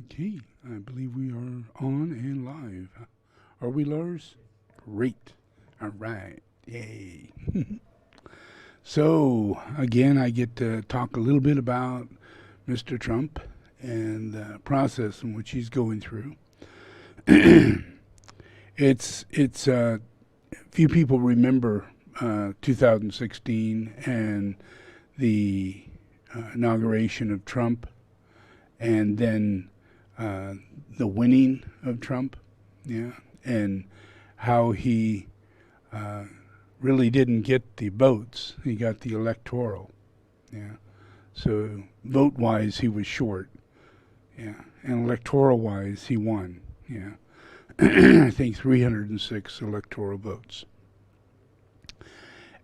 Okay, I believe we are on and live. Are we, Lars? Great. All right. Yay. So, again, I get to talk a little bit about Mr. Trump and the process in which he's going through. it's few people remember 2016 and the inauguration of Trump, and then the winning of Trump, yeah, and how he really didn't get the votes. He got the electoral, yeah. So vote-wise, he was short, yeah, and electoral-wise, he won, yeah. I think 306 electoral votes.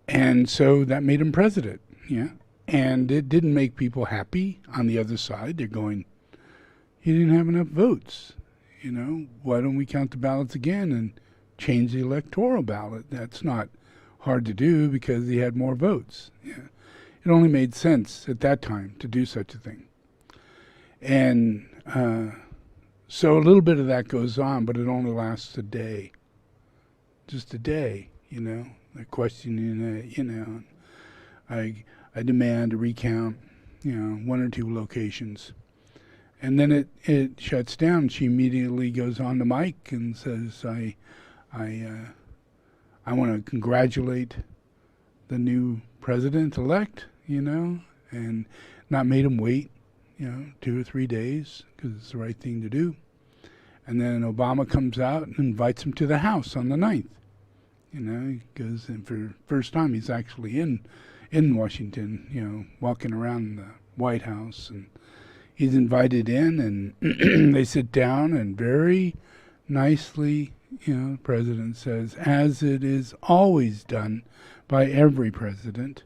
And so that made him president, yeah. And it didn't make people happy on the other side. They're going, he didn't have enough votes. You know, why don't we count the ballots again and change the electoral ballot? That's not hard to do because he had more votes. Yeah. It only made sense at that time to do such a thing. And so a little bit of that goes on, but it only lasts a day. Just a day, you know. They're questioning it, you know. I demand a recount, you know, one or two locations. And then it shuts down. She immediately goes on the mic and says, I want to congratulate the new president-elect, you know, and not made him wait, you know, 2 or 3 days because it's the right thing to do. And then Obama comes out and invites him to the House on the 9th. You know, he goes, and for the first time he's actually in Washington, you know, walking around the White House, and he's invited in, and they sit down, and very nicely, you know, the president says, as it is always done by every president,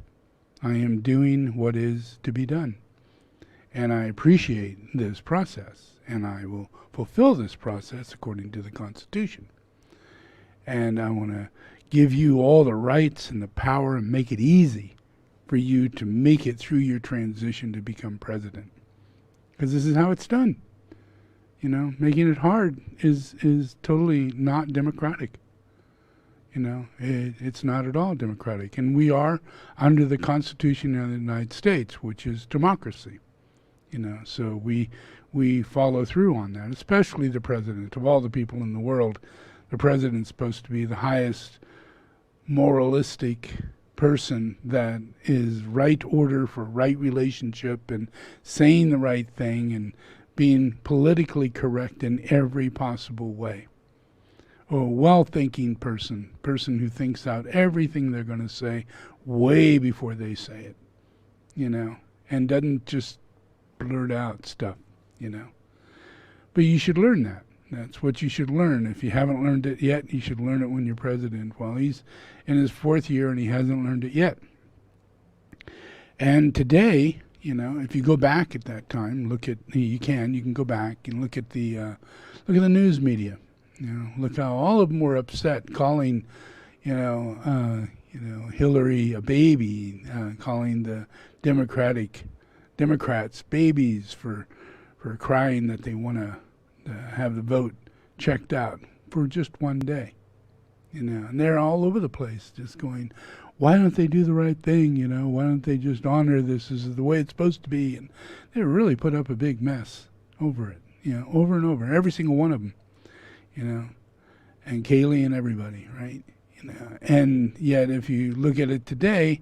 I am doing what is to be done. And I appreciate this process, and I will fulfill this process according to the Constitution. And I want to give you all the rights and the power and make it easy for you to make it through your transition to become president. Because this is how it's done. You know, making it hard is totally not democratic. You know, it's not at all democratic. And we are under the Constitution of the United States, which is democracy. You know, so we follow through on that, especially the president. Of all the people in the world, the president's supposed to be the highest moralistic person that is right order for right relationship and saying the right thing and being politically correct in every possible way. Or a well-thinking person who thinks out everything they're going to say way before they say it, you know, and doesn't just blurt out stuff, you know. But you should learn that. That's what you should learn. If you haven't learned it yet, you should learn it when you're president. Well, he's in his 4th year and he hasn't learned it yet. And today, you know, if you go back at that time, you can go back and look at the news media. You know, look how all of them were upset, calling, Hillary a baby, calling the Democrats babies for crying that they want to have the vote checked out for just one day, you know, and they're all over the place just going, why don't they do the right thing, you know, why don't they just honor this as the way it's supposed to be? And they really put up a big mess over it, you know, over and over, every single one of them, you know, and Kaylee and everybody, right, you know, and yet if you look at it today,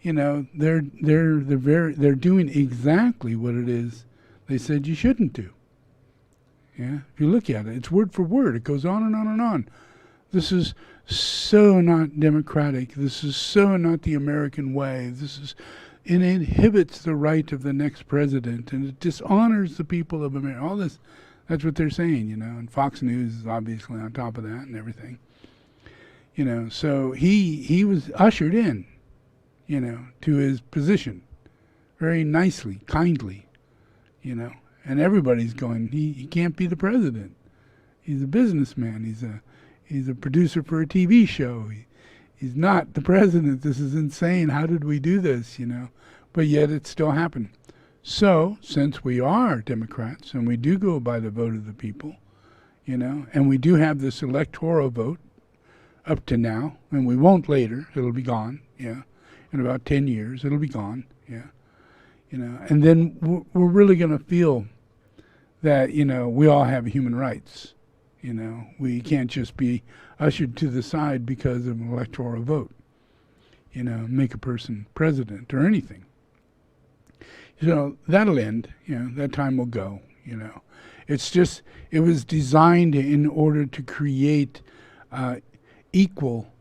you know, they're doing exactly what it is they said you shouldn't do. Yeah, if you look at it, it's word for word. It goes on and on and on. This is so not democratic. This is so not the American way. It inhibits the right of the next president, and it dishonors the people of America. All this, that's what they're saying, you know. And Fox News is obviously on top of that and everything. You know, so he was ushered in, you know, to his position very nicely, kindly, you know. And everybody's going, he can't be the president. He's a businessman. He's a producer for a TV show. He's not the president. This is insane. How did we do this, you know? But yet it still happened. So, since we are Democrats and we do go by the vote of the people, and we do have this electoral vote up to now, and we won't later, it'll be gone, in about 10 years, it'll be gone, and then we're really going to feel that, we all have human rights, we can't just be ushered to the side because of an electoral vote, make a person president or anything. That'll end, that time will go, It's just, it was designed in order to create equal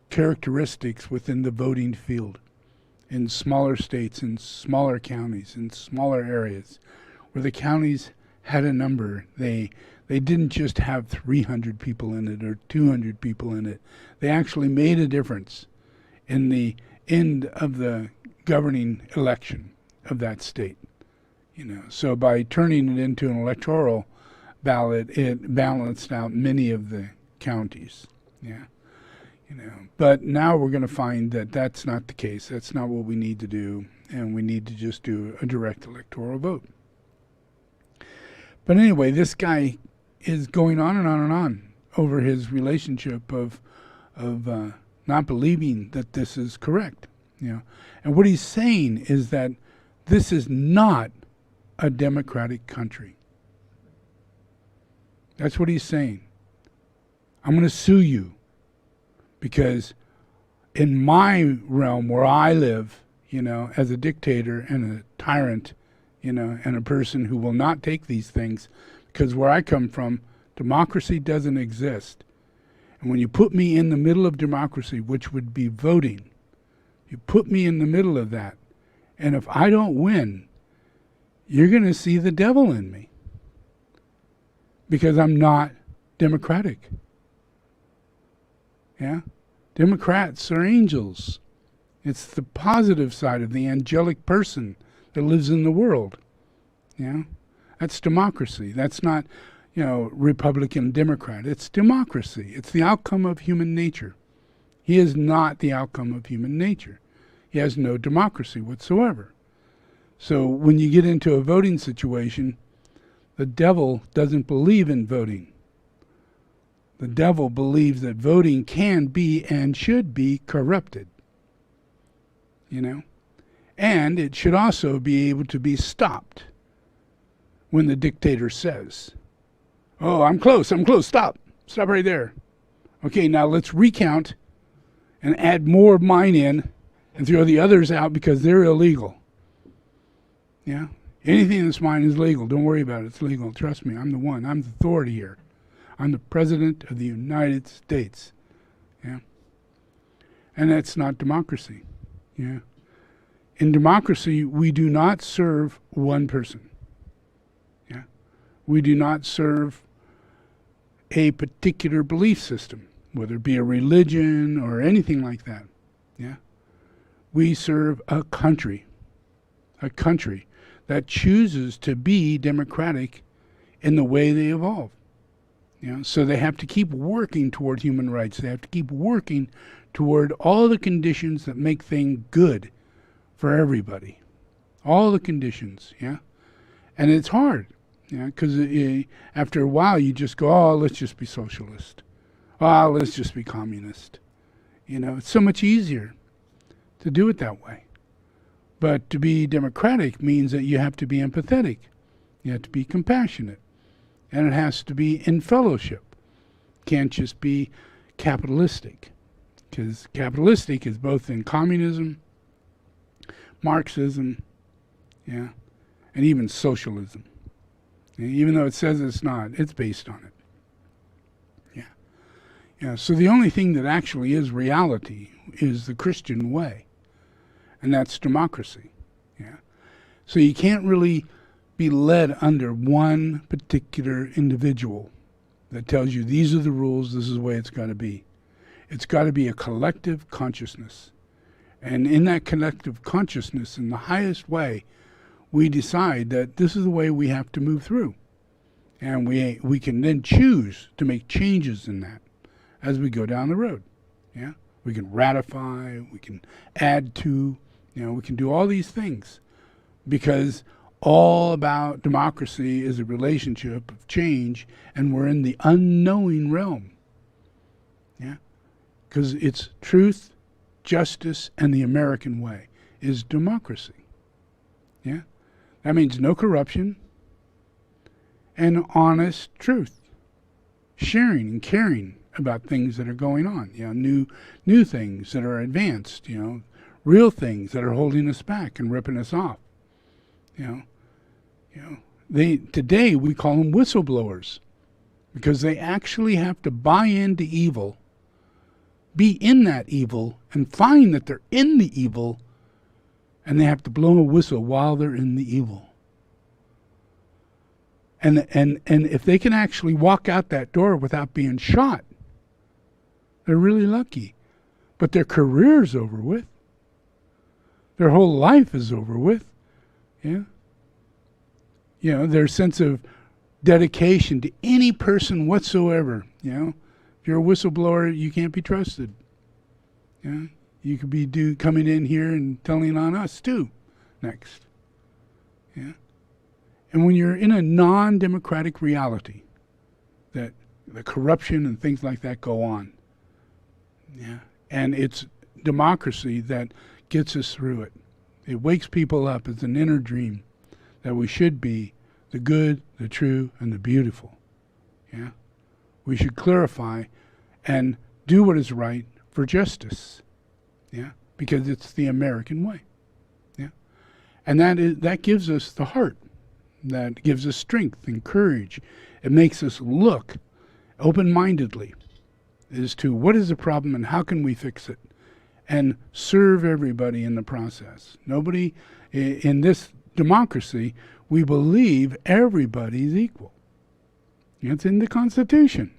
characteristics within the voting field in smaller states, in smaller counties, in smaller areas, where the counties had a number. They didn't just have 300 people in it or 200 people in it. They actually made a difference in the end of the governing election of that state. So by turning it into an electoral ballot, it balanced out many of the counties. But now we're going to find that that's not the case. That's not what we need to do, and we need to just do a direct electoral vote. But anyway, this guy is going on and on and on over his relationship of not believing that this is correct. And what he's saying is that this is not a democratic country. That's what he's saying. I'm going to sue you because in my realm where I live, as a dictator and a tyrant, and a person who will not take these things, because where I come from, democracy doesn't exist. And when you put me in the middle of democracy, which would be voting, you put me in the middle of that, and if I don't win, you're going to see the devil in me because I'm not democratic. Democrats are angels. It's the positive side of the angelic person that lives in the world. That's democracy. That's not, Republican, Democrat. It's democracy. It's the outcome of human nature. He is not the outcome of human nature. He has no democracy whatsoever. So when you get into a voting situation, the devil doesn't believe in voting. The devil believes that voting can be and should be corrupted. And it should also be able to be stopped when the dictator says, "Oh, I'm close, stop right there. Okay, now let's recount and add more of mine in and throw the others out because they're illegal." Anything that's mine is legal. Don't worry about it. It's legal. Trust me. I'm the one. I'm the authority here. I'm the President of the United States. And that's not democracy. In democracy, we do not serve one person. We do not serve a particular belief system, whether it be a religion or anything like that. We serve a country that chooses to be democratic in the way they evolve. So they have to keep working toward human rights. They have to keep working toward all the conditions that make things good for everybody. All the conditions, And it's hard, because after a while you just go, oh, let's just be socialist. Oh, let's just be communist. It's so much easier to do it that way. But to be democratic means that you have to be empathetic. You have to be compassionate. And it has to be in fellowship. Can't just be capitalistic. Because capitalistic is both in communism, Marxism, and even socialism. Even though it says it's not, it's based on it. So the only thing that actually is reality is the Christian way. And that's democracy. So you can't really be led under one particular individual that tells you these are the rules, this is the way it's got to be. It's got to be a collective consciousness. And in that collective consciousness, in the highest way, we decide that this is the way we have to move through. And we can then choose to make changes in that as we go down the road. We can ratify, we can add to, we can do all these things because all about democracy is a relationship of change, and we're in the unknowing realm. Yeah, because it's truth, justice, and the American way is democracy. Yeah, that means no corruption and honest truth, sharing and caring about things that are going on. You know, new things that are advanced. You know, real things that are holding us back and ripping us off. You know, today we call them whistleblowers, because they actually have to buy into evil, be in that evil, and find that they're in the evil, and they have to blow a whistle while they're in the evil. And if they can actually walk out that door without being shot, they're really lucky. But their career's over with. Their whole life is over with. Yeah. You know, their sense of dedication to any person whatsoever. You know, if you're a whistleblower, you can't be trusted. Yeah. You could be coming in here and telling on us too next. Yeah. And when you're in a non-democratic reality, that the corruption and things like that go on. Yeah. And it's democracy that gets us through it. It wakes people up as an inner dream that we should be the good, the true, and the beautiful. Yeah. We should clarify and do what is right for justice. Yeah. Because it's the American way. Yeah. And that gives us the heart. That gives us strength and courage. It makes us look open-mindedly as to what is the problem and how can we fix it, and serve everybody in the process. Nobody, in this democracy, we believe everybody's equal. It's in the Constitution.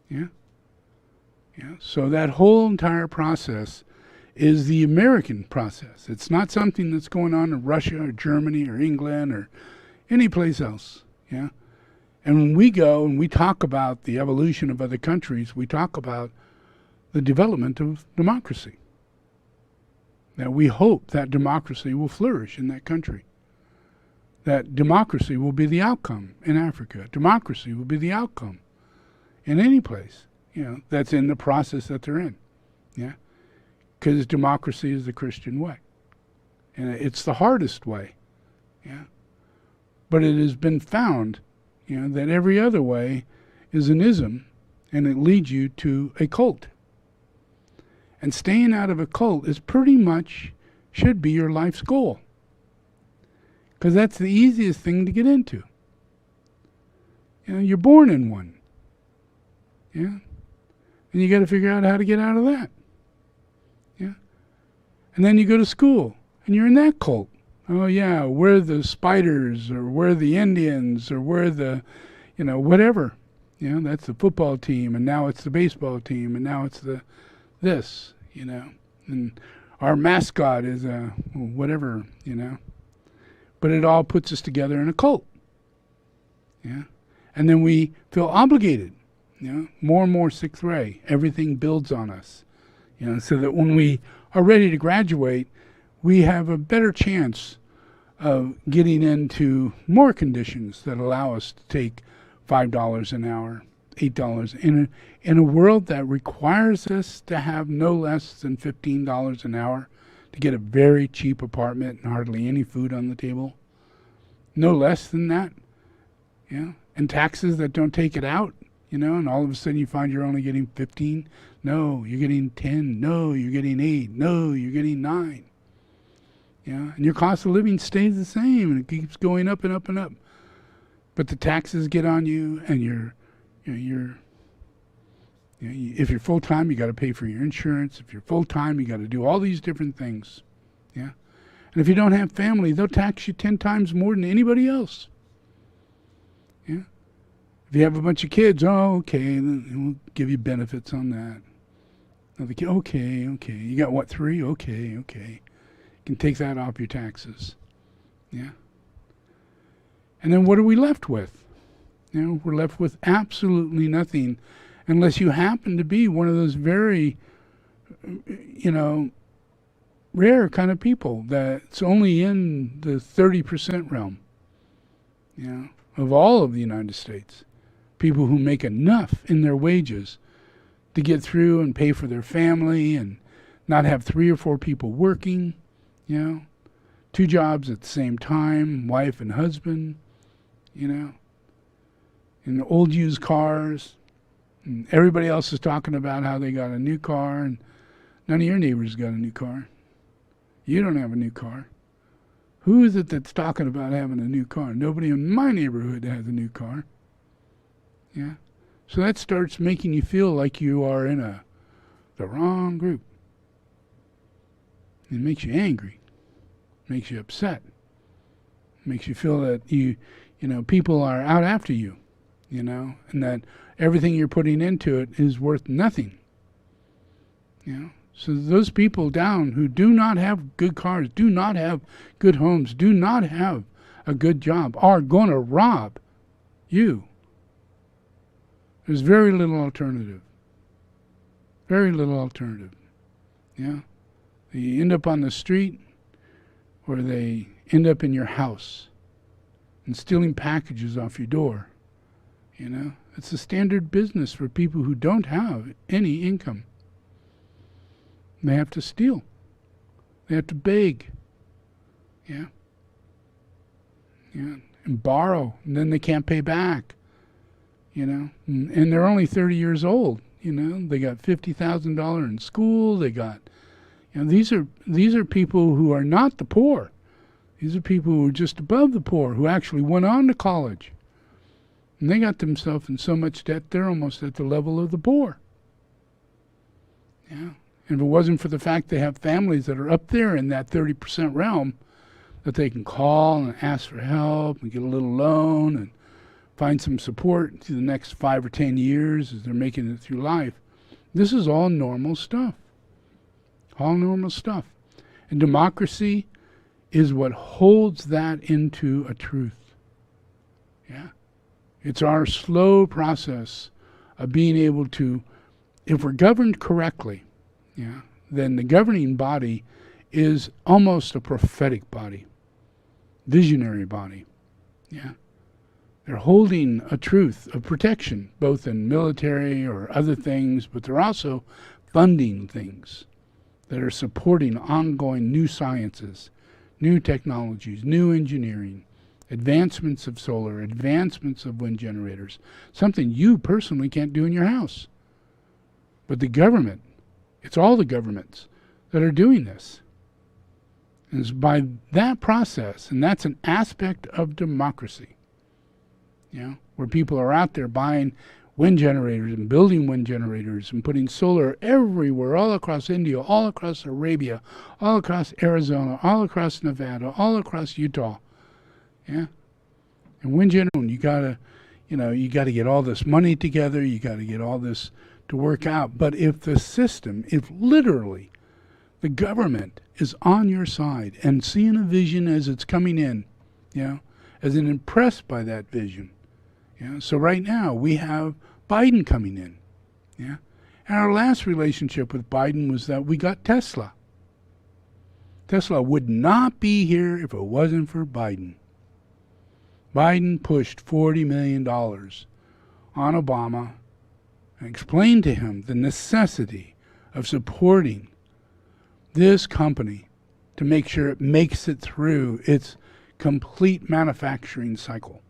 Yeah. Yeah. So that whole entire process is the American process. It's not something that's going on in Russia or Germany or England or any place else. Yeah. And when we go and we talk about the evolution of other countries, we talk about the development of democracy. That we hope that democracy will flourish in that country. That democracy will be the outcome in Africa. Democracy will be the outcome in any place, you know, that's in the process that they're in. Yeah. Because democracy is the Christian way. And it's the hardest way. Yeah. But it has been found, you know, that every other way is an ism, and it leads you to a cult. And staying out of a cult is pretty much, should be your life's goal. Because that's the easiest thing to get into. You know, you're born in one. Yeah. And you got to figure out how to get out of that. Yeah. And then you go to school, and you're in that cult. Oh, yeah, we're the spiders, or we're the Indians, or we're the, you know, whatever. You know, that's the football team, and now it's the baseball team, and now it's the this, you know. And our mascot is a whatever, you know. But it all puts us together in a cult. Yeah. And then we feel obligated, you know, more and more sixth ray. Everything builds on us, you know, so that when we are ready to graduate, we have a better chance of getting into more conditions that allow us to take $5 an hour, $8 in a world that requires us to have no less than $15 an hour to get a very cheap apartment and hardly any food on the table. No less than that. Yeah. And taxes that don't take it out, you know, and all of a sudden you find you're only getting 15. No, you're getting 10. No, you're getting 8. No, you're getting 9. Yeah. And your cost of living stays the same, and it keeps going up and up and up. But the taxes get on you, and if you're full-time, you got to pay for your insurance. If you're full-time, you got to do all these different things. Yeah. And if you don't have family, they'll tax you 10 times more than anybody else. Yeah. If you have a bunch of kids, oh, okay, then we'll give you benefits on that. Another kid, okay. You got what, 3? Okay. You can take that off your taxes. Yeah. And then what are we left with? You know, we're left with absolutely nothing unless you happen to be one of those very, you know, rare kind of people that's only in the 30% realm, of all of the United States. People who make enough in their wages to get through and pay for their family and not have 3 or 4 people working, 2 jobs at the same time, wife and husband, in old used cars. And everybody else is talking about how they got a new car, and none of your neighbors got a new car. You don't have a new car. Who is it that's talking about having a new car? Nobody in my neighborhood has a new car. Yeah. So that starts making you feel like you are in the wrong group. It makes you angry. Makes you upset. Makes you feel that people are out after you, and that everything you're putting into it is worth nothing. So those people down who do not have good cars, do not have good homes, do not have a good job, are going to rob you. There's very little alternative. Very little alternative. Yeah. You end up on the street, or they end up in your house and stealing packages off your door. It's a standard business for people who don't have any income. They have to steal. They have to beg. And borrow, and then they can't pay back. And they're only 30 years old. They got $50,000 in school. They got, these are people who are not the poor. These are people who are just above the poor, who actually went on to college. And they got themselves in so much debt, they're almost at the level of the poor. And if it wasn't for the fact they have families that are up there in that 30% realm, that they can call and ask for help and get a little loan and find some support through the next 5 or 10 years as they're making it through life. This is all normal stuff. All normal stuff. And democracy is what holds that into a truth. It's our slow process of being able to, if we're governed correctly, then the governing body is almost a prophetic body, visionary body. They're holding a truth of protection, both in military or other things, but they're also funding things that are supporting ongoing new sciences, new technologies, new engineering, advancements of solar, advancements of wind generators, something you personally can't do in your house. But the government, it's all the governments that are doing this. And it's by that process, and that's an aspect of democracy, where people are out there buying wind generators and building wind generators and putting solar everywhere, all across India, all across Arabia, all across Arizona, all across Nevada, all across Utah. And wind generation, you gotta get all this money together, you gotta get all this to work out. But if literally the government is on your side and seeing a vision as it's coming in, as an impressed by that vision. So right now we have Biden coming in. And our last relationship with Biden was that we got Tesla. Tesla would not be here if it wasn't for Biden. Biden pushed $40 million on Obama and explained to him the necessity of supporting this company to make sure it makes it through its complete manufacturing cycle.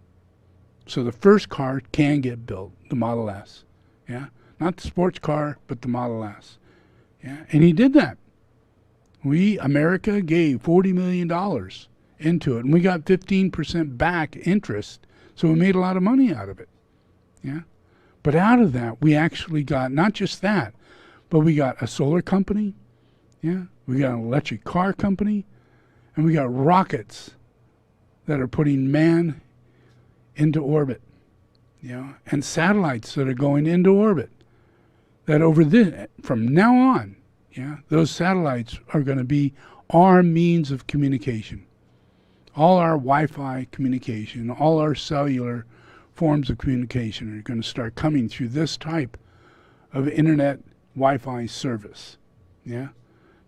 So the first car can get built, the Model S. Not the sports car, but the Model S. And he did that. America gave $40 million into it, and we got 15% back interest, so we made a lot of money out of it. But out of that, we actually got not just that, but we got a solar company, we got an electric car company, and we got rockets that are putting man into orbit, and satellites that are going into orbit. That from now on, those satellites are going to be our means of communication. All our Wi-Fi communication, all our cellular forms of communication are going to start coming through this type of internet Wi-Fi service.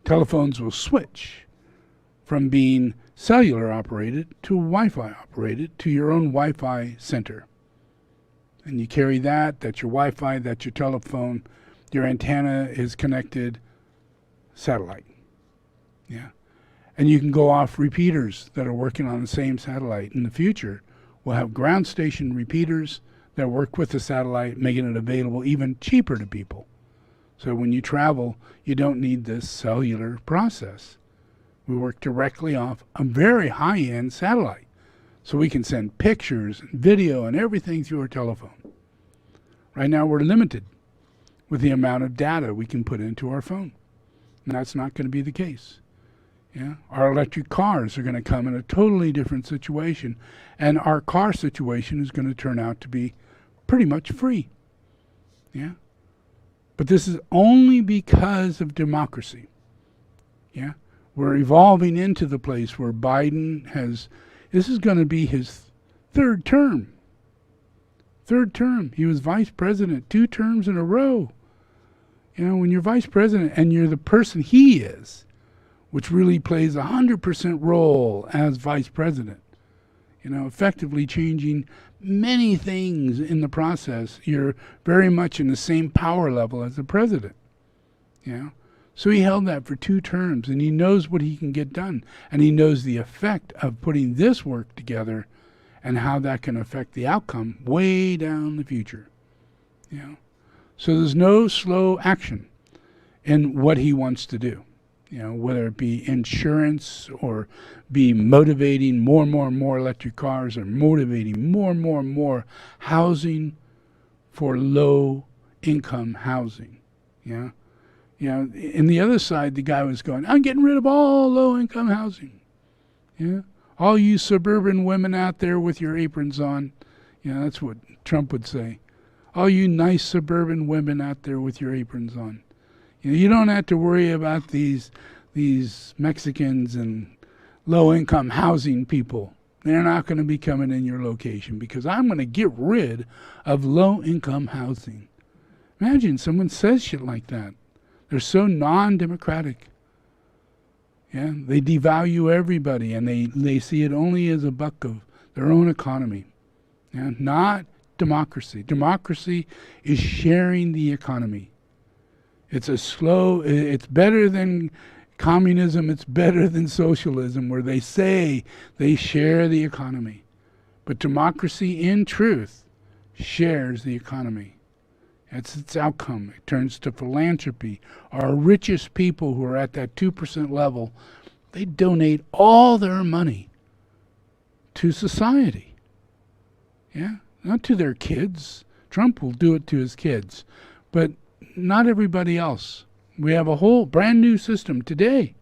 Telephones will switch from being cellular operated to Wi-Fi operated to your own Wi-Fi center. And you carry that, that's your Wi-Fi, that's your telephone. Your antenna is connected satellite. Yeah. And you can go off repeaters that are working on the same satellite. In the future, we'll have ground station repeaters that work with the satellite, making it available even cheaper to people. So when you travel, you don't need this cellular process. We work directly off a very high-end satellite. So we can send pictures and video and everything through our telephone. Right now we're limited with the amount of data we can put into our phone. And that's not going to be the case. Yeah? Our electric cars are going to come in a totally different situation. And our car situation is going to turn out to be pretty much free. Yeah? But this is only because of democracy. Yeah? We're evolving into the place where Biden has, this is going to be his third term. Third term. He was vice president 2 terms in a row. You know, when you're vice president and you're the person he is, which really plays 100% role as vice president, you know, effectively changing many things in the process, you're very much in the same power level as the president. You know? So he held that for 2 terms, and he knows what he can get done. And he knows the effect of putting this work together and how that can affect the outcome way down the future. You know? So there's no slow action in what he wants to do. You know, whether it be insurance or be motivating more and more electric cars or motivating more and more housing for low income housing. Yeah. You know, in the other side, the guy was going, I'm getting rid of all low income housing. Yeah. All you suburban women out there with your aprons on. You know, that's what Trump would say. All you nice suburban women out there with your aprons on. You know, you don't have to worry about these Mexicans and low-income housing people. They're not going to be coming in your location because I'm going to get rid of low-income housing. Imagine someone says shit like that. They're so non-democratic. Yeah, they devalue everybody and they see it only as a buck of their own economy. Yeah, not democracy. Democracy is sharing the economy. It's better than communism, it's better than socialism, where they say they share the economy. But democracy, in truth, shares the economy. That's its outcome. It turns to philanthropy. Our richest people who are at that 2% level, they donate all their money to society. Yeah? Not to their kids. Trump will do it to his kids. But not everybody else. We have a whole brand new system today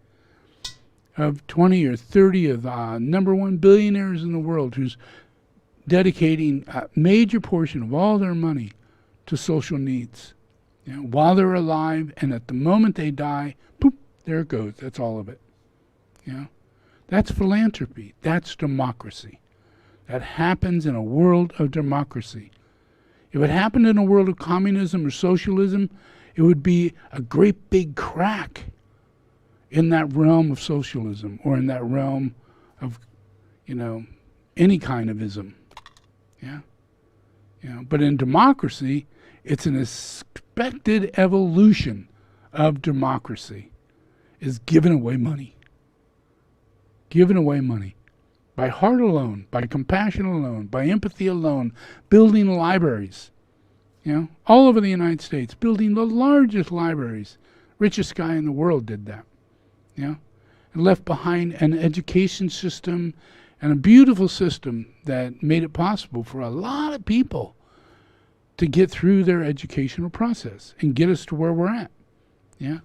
of 20 or 30 of the #1 billionaires in the world who's dedicating a major portion of all their money to social needs. You know, while they're alive, and at the moment they die, poop, there it goes. That's all of it. You know? That's philanthropy. That's democracy. That happens in a world of democracy. If it happened in a world of communism or socialism, it would be a great big crack in that realm of socialism or in that realm of, you know, any kind of ism. Yeah? You know, but in democracy, it's an expected evolution of democracy is giving away money. Giving away money. By heart alone, by compassion alone, by empathy alone, building libraries, you know, all over the United States, building the largest libraries. Richest guy in the world did that, you know, and left behind an education system and a beautiful system that made it possible for a lot of people to get through their educational process and get us to where we're at. Yeah.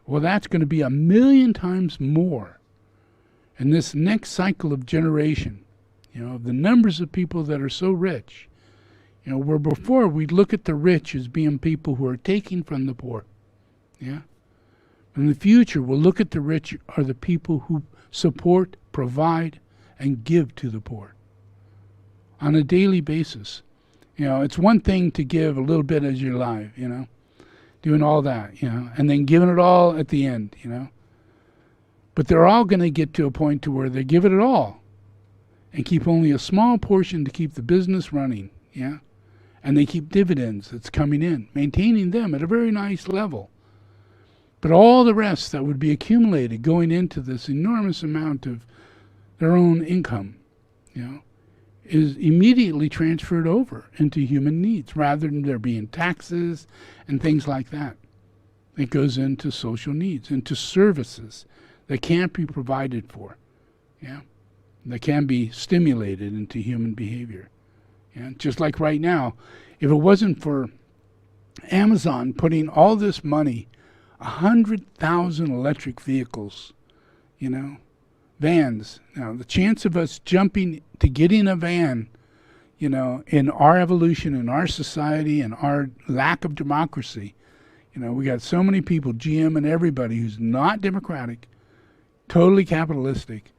Well, that's going to be 1,000,000 times more. And this next cycle of generation, you know, the numbers of people that are so rich, you know, where before we'd look at the rich as being people who are taking from the poor. Yeah. In the future, we'll look at the rich are the people who support, provide, and give to the poor on a daily basis. You know, it's one thing to give a little bit as you're alive, you know, doing all that, you know, and then giving it all at the end, you know. But they're all going to get to a point to where they give it all and keep only a small portion to keep the business running, yeah? And they keep dividends that's coming in, maintaining them at a very nice level. But all the rest that would be accumulated going into this enormous amount of their own income, you know, is immediately transferred over into human needs rather than there being taxes and things like that. It goes into social needs, into services that can't be provided for, yeah, that can be stimulated into human behavior. Yeah? Just like right now, if it wasn't for Amazon putting all this money, 100,000 electric vehicles, you know, vans. Now, the chance of us jumping to getting a van, you know, in our evolution, in our society, and our lack of democracy, you know, we got so many people, GM and everybody, who's not democratic, totally capitalistic,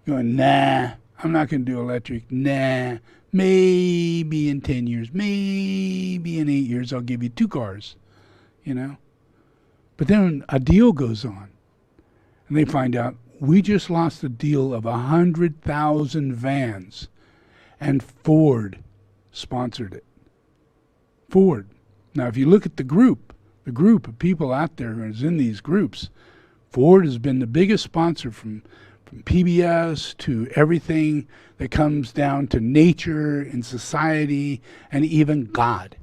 going, nah, I'm not going to do electric. Nah, maybe in 10 years, maybe in 8 years, I'll give you 2 cars, you know. But then a deal goes on, and they find out we just lost a deal of 100,000 vans, and Ford sponsored it. Ford. Now, if you look at the group of people out there who is in these groups, Ford has been the biggest sponsor from PBS to everything that comes down to nature and society and even God.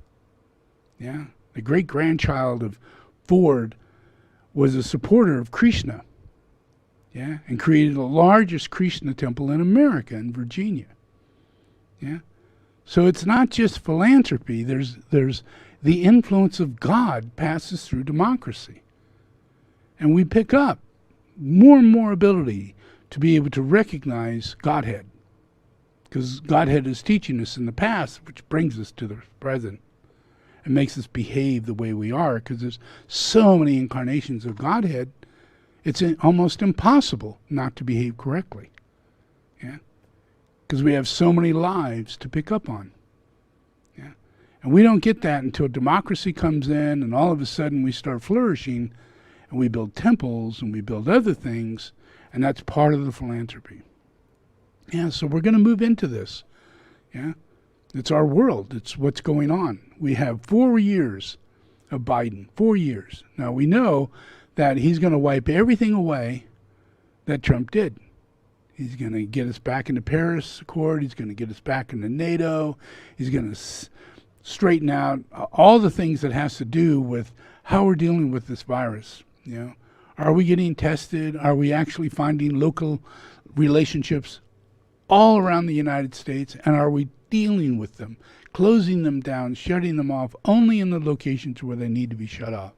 Yeah, the great-grandchild of Ford was a supporter of Krishna, yeah, and created the largest Krishna temple in America, in Virginia. Yeah, so it's not just philanthropy. There's the influence of God passes through democracy, and we pick up more and more ability to be able to recognize Godhead, because Godhead is teaching us in the past, which brings us to the present and makes us behave the way we are, because there's so many incarnations of Godhead, it's almost impossible not to behave correctly. Yeah, because we have so many lives to pick up on. Yeah, and we don't get that until democracy comes in, and all of a sudden we start flourishing, and we build temples and we build other things, and that's part of the philanthropy. Yeah, so we're going to move into this. Yeah, it's our world. It's what's going on. We have 4 years of Biden, 4 years. Now, we know that he's going to wipe everything away that Trump did. He's going to get us back in the Paris Accord. He's going to get us back into NATO. He's going to straighten out all the things that has to do with how we're dealing with this virus. You know, are we getting tested? Are we actually finding local relationships all around the United States? And are we dealing with them, closing them down, shutting them off only in the locations where they need to be shut off?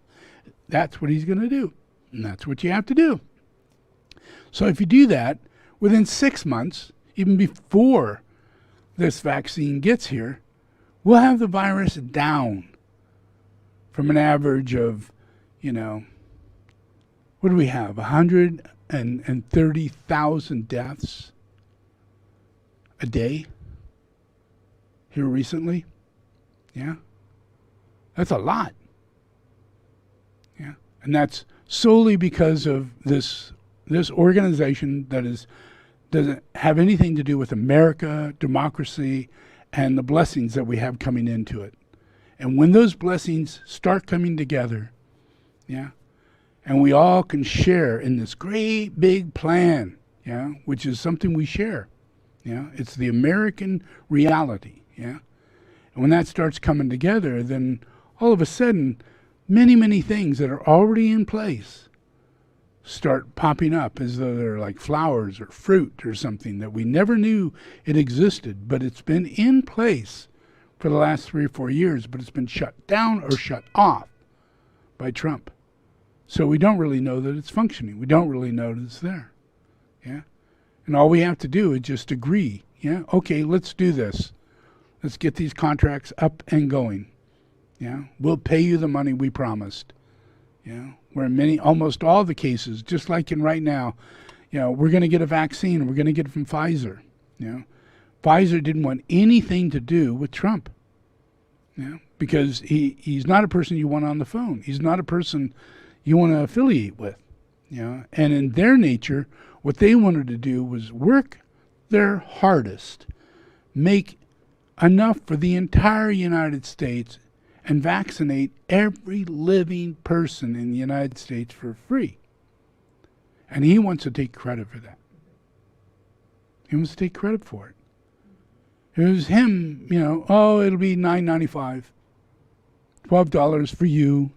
That's what he's going to do. And that's what you have to do. So if you do that, within 6 months, even before this vaccine gets here, we'll have the virus down from an average of, you know, what do we have? 130,000 deaths a day here recently. Yeah, that's a lot. Yeah, and that's solely because of this organization that doesn't have anything to do with America, democracy, and the blessings that we have coming into it. And when those blessings start coming together, yeah, and we all can share in this great big plan, yeah, which is something we share. Yeah, it's the American reality. Yeah, and when that starts coming together, then all of a sudden, many things that are already in place start popping up as though they're like flowers or fruit or something that we never knew it existed, but it's been in place for the last 3 or 4 years, but it's been shut down or shut off by Trump. So we don't really know that it's functioning. We don't really know that it's there. Yeah, and all we have to do is just agree. Yeah, okay, let's do this. Let's get these contracts up and going. Yeah, we'll pay you the money we promised. Yeah, where in almost all the cases, just like in right now, you know, we're going to get a vaccine. We're going to get it from Pfizer. You know, Pfizer didn't want anything to do with Trump. Yeah, because he's not a person you want on the phone. He's not a person you want to affiliate with. And in their nature, what they wanted to do was work their hardest, make enough for the entire United States, and vaccinate every living person in the United States for free. And he wants to take credit for that. He wants to take credit for it. It was him, it'll be $9.95, $12 for you.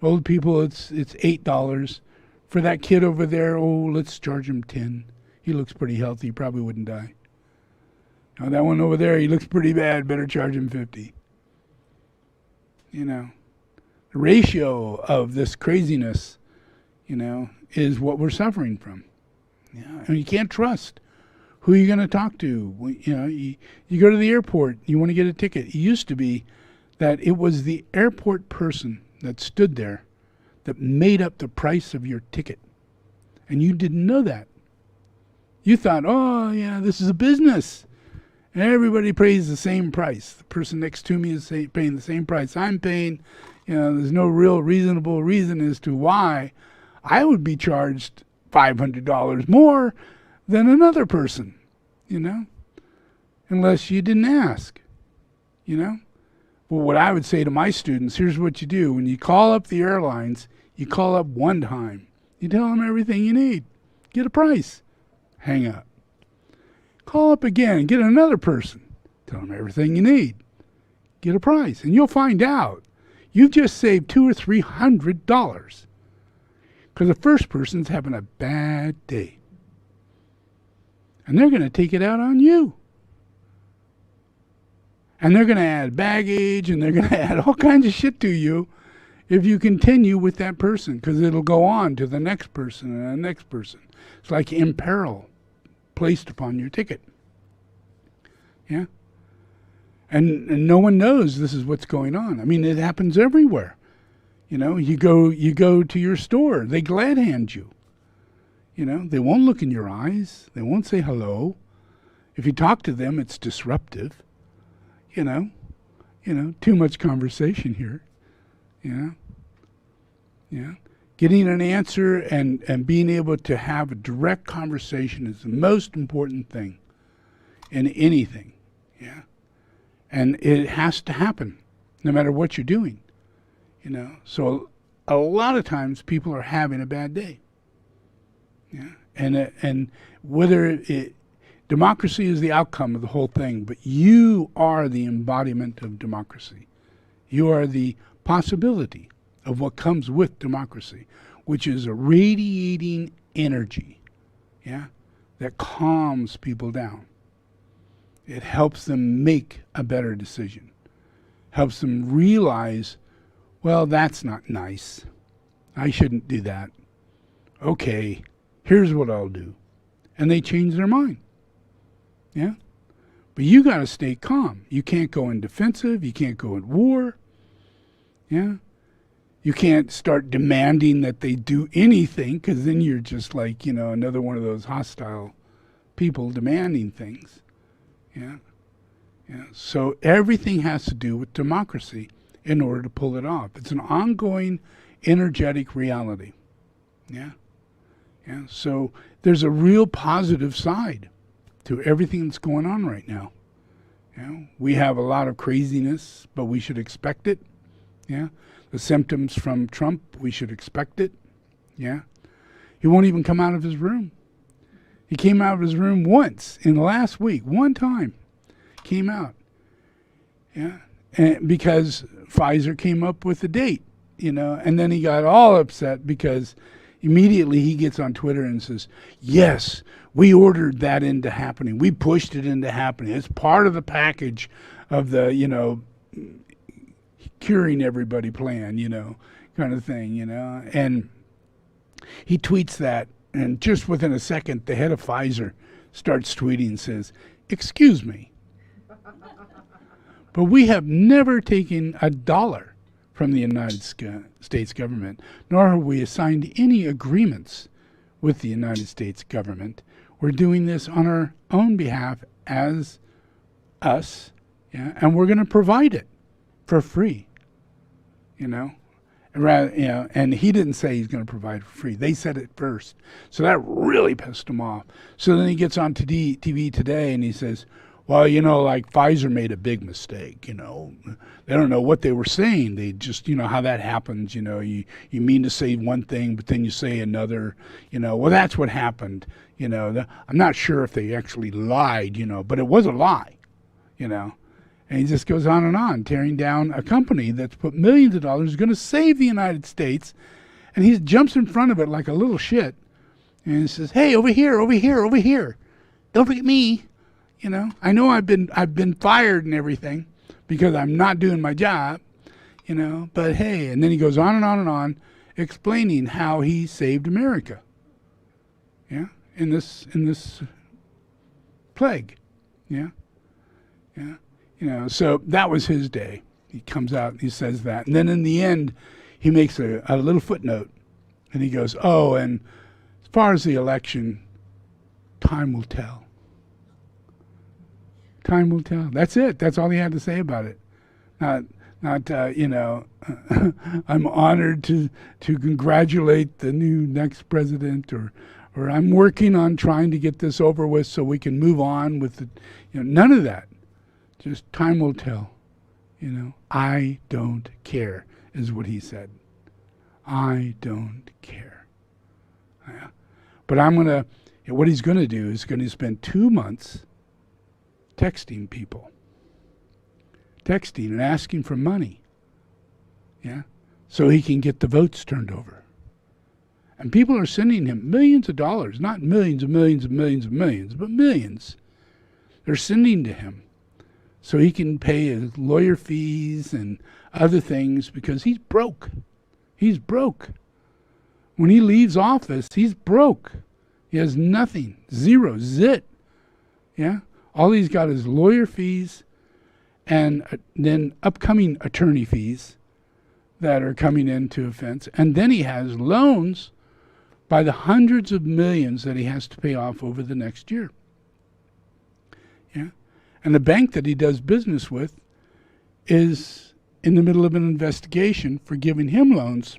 Old people, it's $8. For that kid over there, let's charge him $10. He looks pretty healthy, he probably wouldn't die. Now that one over there, he looks pretty bad, better charge him $50. The ratio of this craziness, is what we're suffering from. And you can't trust who you're going to talk to. You go to the airport, you want to get a ticket. It used to be that it was the airport person that stood there that made up the price of your ticket. And you didn't know that. You thought, this is a business. And everybody pays the same price. The person next to me is paying the same price I'm paying. There's no real reasonable reason as to why I would be charged $500 more than another person, unless you didn't ask, Well, what I would say to my students, here's what you do. When you call up the airlines, you call up one time. You tell them everything you need. Get a price. Hang up. Call up again and get another person. Tell them everything you need. Get a price. And you'll find out you've just saved $200 or $300 because the first person's having a bad day. And they're going to take it out on you. And they're going to add baggage and they're going to add all kinds of shit to you if you continue with that person, because it'll go on to the next person and the next person. It's like imperil placed upon your ticket. Yeah? And no one knows this is what's going on. I mean, it happens everywhere. You go to your store, they glad hand you. They won't look in your eyes. They won't say hello. If you talk to them, it's disruptive. Too much conversation here. Getting an answer and being able to have a direct conversation is the most important thing in anything. And it has to happen no matter what you're doing. So a lot of times people are having a bad day. And whether democracy is the outcome of the whole thing, but you are the embodiment of democracy. You are the possibility of what comes with democracy, which is a radiating energy, that calms people down. It helps them make a better decision, helps them realize, well, that's not nice. I shouldn't do that. Okay, here's what I'll do. And they change their mind. But you got to stay calm. You can't go in defensive. You can't go at war. You can't start demanding that they do anything, because then you're just like, another one of those hostile people demanding things. So everything has to do with democracy in order to pull it off. It's an ongoing energetic reality. So there's a real positive side to everything that's going on right now. We have a lot of craziness, but we should expect it. The symptoms from Trump, we should expect it. He won't even come out of his room. He came out of his room once in the last week, one time. Came out. And because Pfizer came up with a date, and then he got all upset because immediately he gets on Twitter and says, yes, we ordered that into happening. We pushed it into happening. It's part of the package of the, curing everybody plan, kind of thing, And he tweets that, and just within a second, the head of Pfizer starts tweeting and says, excuse me, but we have never taken a dollar from the United States government, nor have we assigned any agreements with the United States government. We're doing this on our own behalf as us, and we're going to provide it for free, And he didn't say he's going to provide for free. They said it first. So that really pissed him off. So then he gets on to TV today and he says, well, like Pfizer made a big mistake, They don't know what they were saying. They just, how that happens, you mean to say one thing, but then you say another, well, that's what happened, I'm not sure if they actually lied, but it was a lie, And he just goes on, tearing down a company that's put millions of dollars, going to save the United States. And he jumps in front of it like a little shit. And he says, hey, over here, over here, over here. Don't forget me. I know I've been fired and everything because I'm not doing my job, but hey, and then he goes on and on and on explaining how he saved America. Yeah. In this plague. Yeah. Yeah. So that was his day. He comes out and he says that. And then in the end, he makes a little footnote and he goes, oh, and as far as the election, time will tell. Time will tell. That's it. That's all he had to say about it. Not I'm honored to congratulate the next president, or I'm working on trying to get this over with so we can move on with it. None of that. Just time will tell. I don't care is what he said. I don't care. Yeah. But what he's going to do is going to spend 2 months texting people. Texting and asking for money. Yeah. So he can get the votes turned over. And people are sending him millions of dollars, not millions and millions and millions and millions, but millions. They're sending to him so he can pay his lawyer fees and other things because he's broke. He's broke. When he leaves office, he's broke. He has nothing. Zero. Zit. Yeah. All he's got is lawyer fees and then upcoming attorney fees that are coming into offense. And then he has loans by the hundreds of millions that he has to pay off over the next year. Yeah. And the bank that he does business with is in the middle of an investigation for giving him loans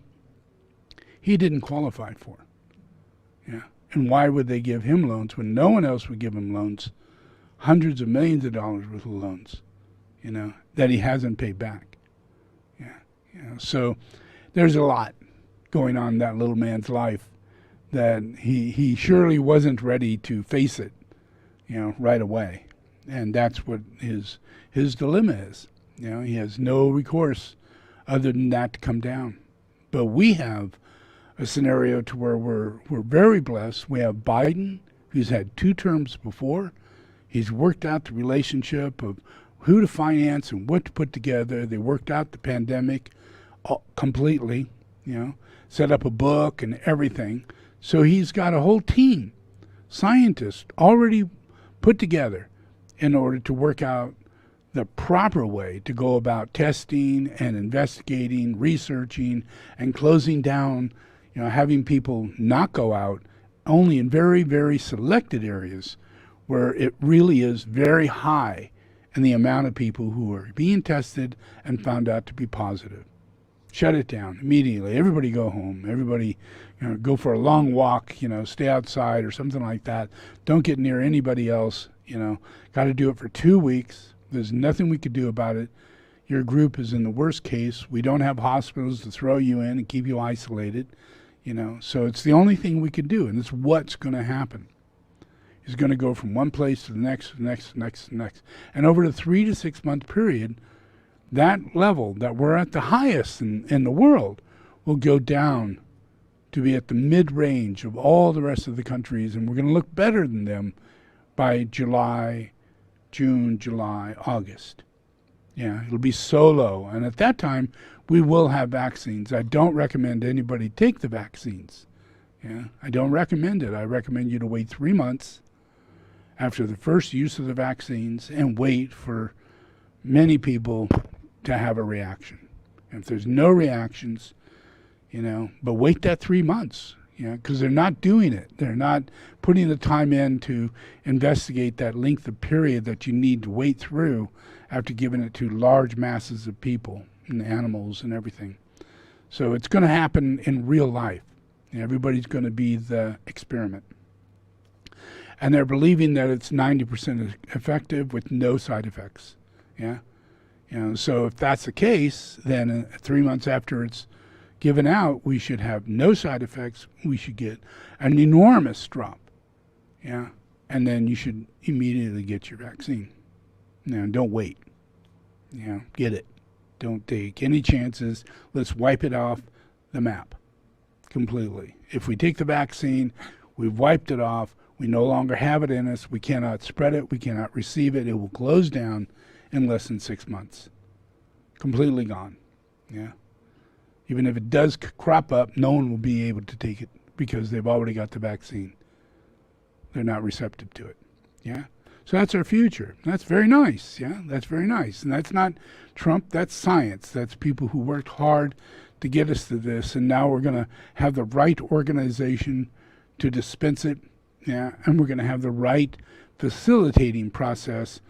he didn't qualify for. Yeah. And why would they give him loans when no one else would give him loans? Hundreds of millions of dollars worth of loans, that he hasn't paid back. Yeah. So there's a lot going on in that little man's life that he surely wasn't ready to face it, right away. And that's what his dilemma is. He has no recourse other than that to come down. But we have a scenario to where we're very blessed. We have Biden, who's had 2 terms before. He's worked out the relationship of who to finance and what to put together. They worked out the pandemic completely, set up a book and everything. So he's got a whole team, scientists, already put together in order to work out the proper way to go about testing and investigating, researching, and closing down, having people not go out, only in very, very selected areas where it really is very high in the amount of people who are being tested and found out to be positive. Shut it down immediately. Everybody go home. Everybody go for a long walk, stay outside or something like that. Don't get near anybody else, Got to do it for 2 weeks. There's nothing we could do about it. Your group is in the worst case. We don't have hospitals to throw you in and keep you isolated, So it's the only thing we could do, and it's what's going to happen. He's going to go from one place to the next, next. And over the 3 to 6 month period, that level that we're at the highest in the world will go down to be at the mid-range of all the rest of the countries, and we're going to look better than them by June, July, August. Yeah, it'll be so low. And at that time, we will have vaccines. I don't recommend anybody take the vaccines. Yeah, I don't recommend it. I recommend you to wait 3 months after the first use of the vaccines and wait for many people to have a reaction. And if there's no reactions, but wait that 3 months, because they're not doing it. They're not putting the time in to investigate that length of period that you need to wait through after giving it to large masses of people and animals and everything. So it's going to happen in real life. Everybody's going to be the experiment. And they're believing that it's 90% effective with no side effects. Yeah. So if that's the case, then 3 months after it's given out, we should have no side effects. We should get an enormous drop. Yeah. And then you should immediately get your vaccine. Now, don't wait. Get it. Don't take any chances. Let's wipe it off the map completely. If we take the vaccine, we've wiped it off. We no longer have it in us. We cannot spread it. We cannot receive it. It will close down in less than 6 months. Completely gone. Yeah. Even if it does crop up, no one will be able to take it because they've already got the vaccine. They're not receptive to it. Yeah. So that's our future. That's very nice. Yeah. That's very nice. And that's not Trump. That's science. That's people who worked hard to get us to this. And now we're going to have the right organization to dispense it. Yeah. And we're going to have the right facilitating process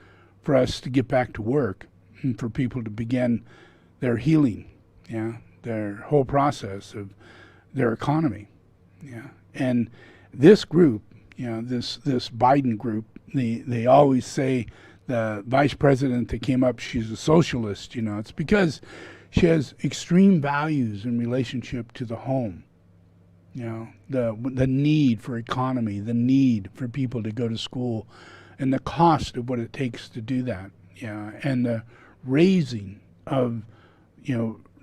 for us to get back to work and for people to begin their healing. Yeah. Their whole process of their economy. Yeah. And this group, this Biden group, they always say the vice president that came up, she's a socialist. It's because she has extreme values in relationship to the home. The need for economy, the need for people to go to school, and the cost of what it takes to do that. And the raising of,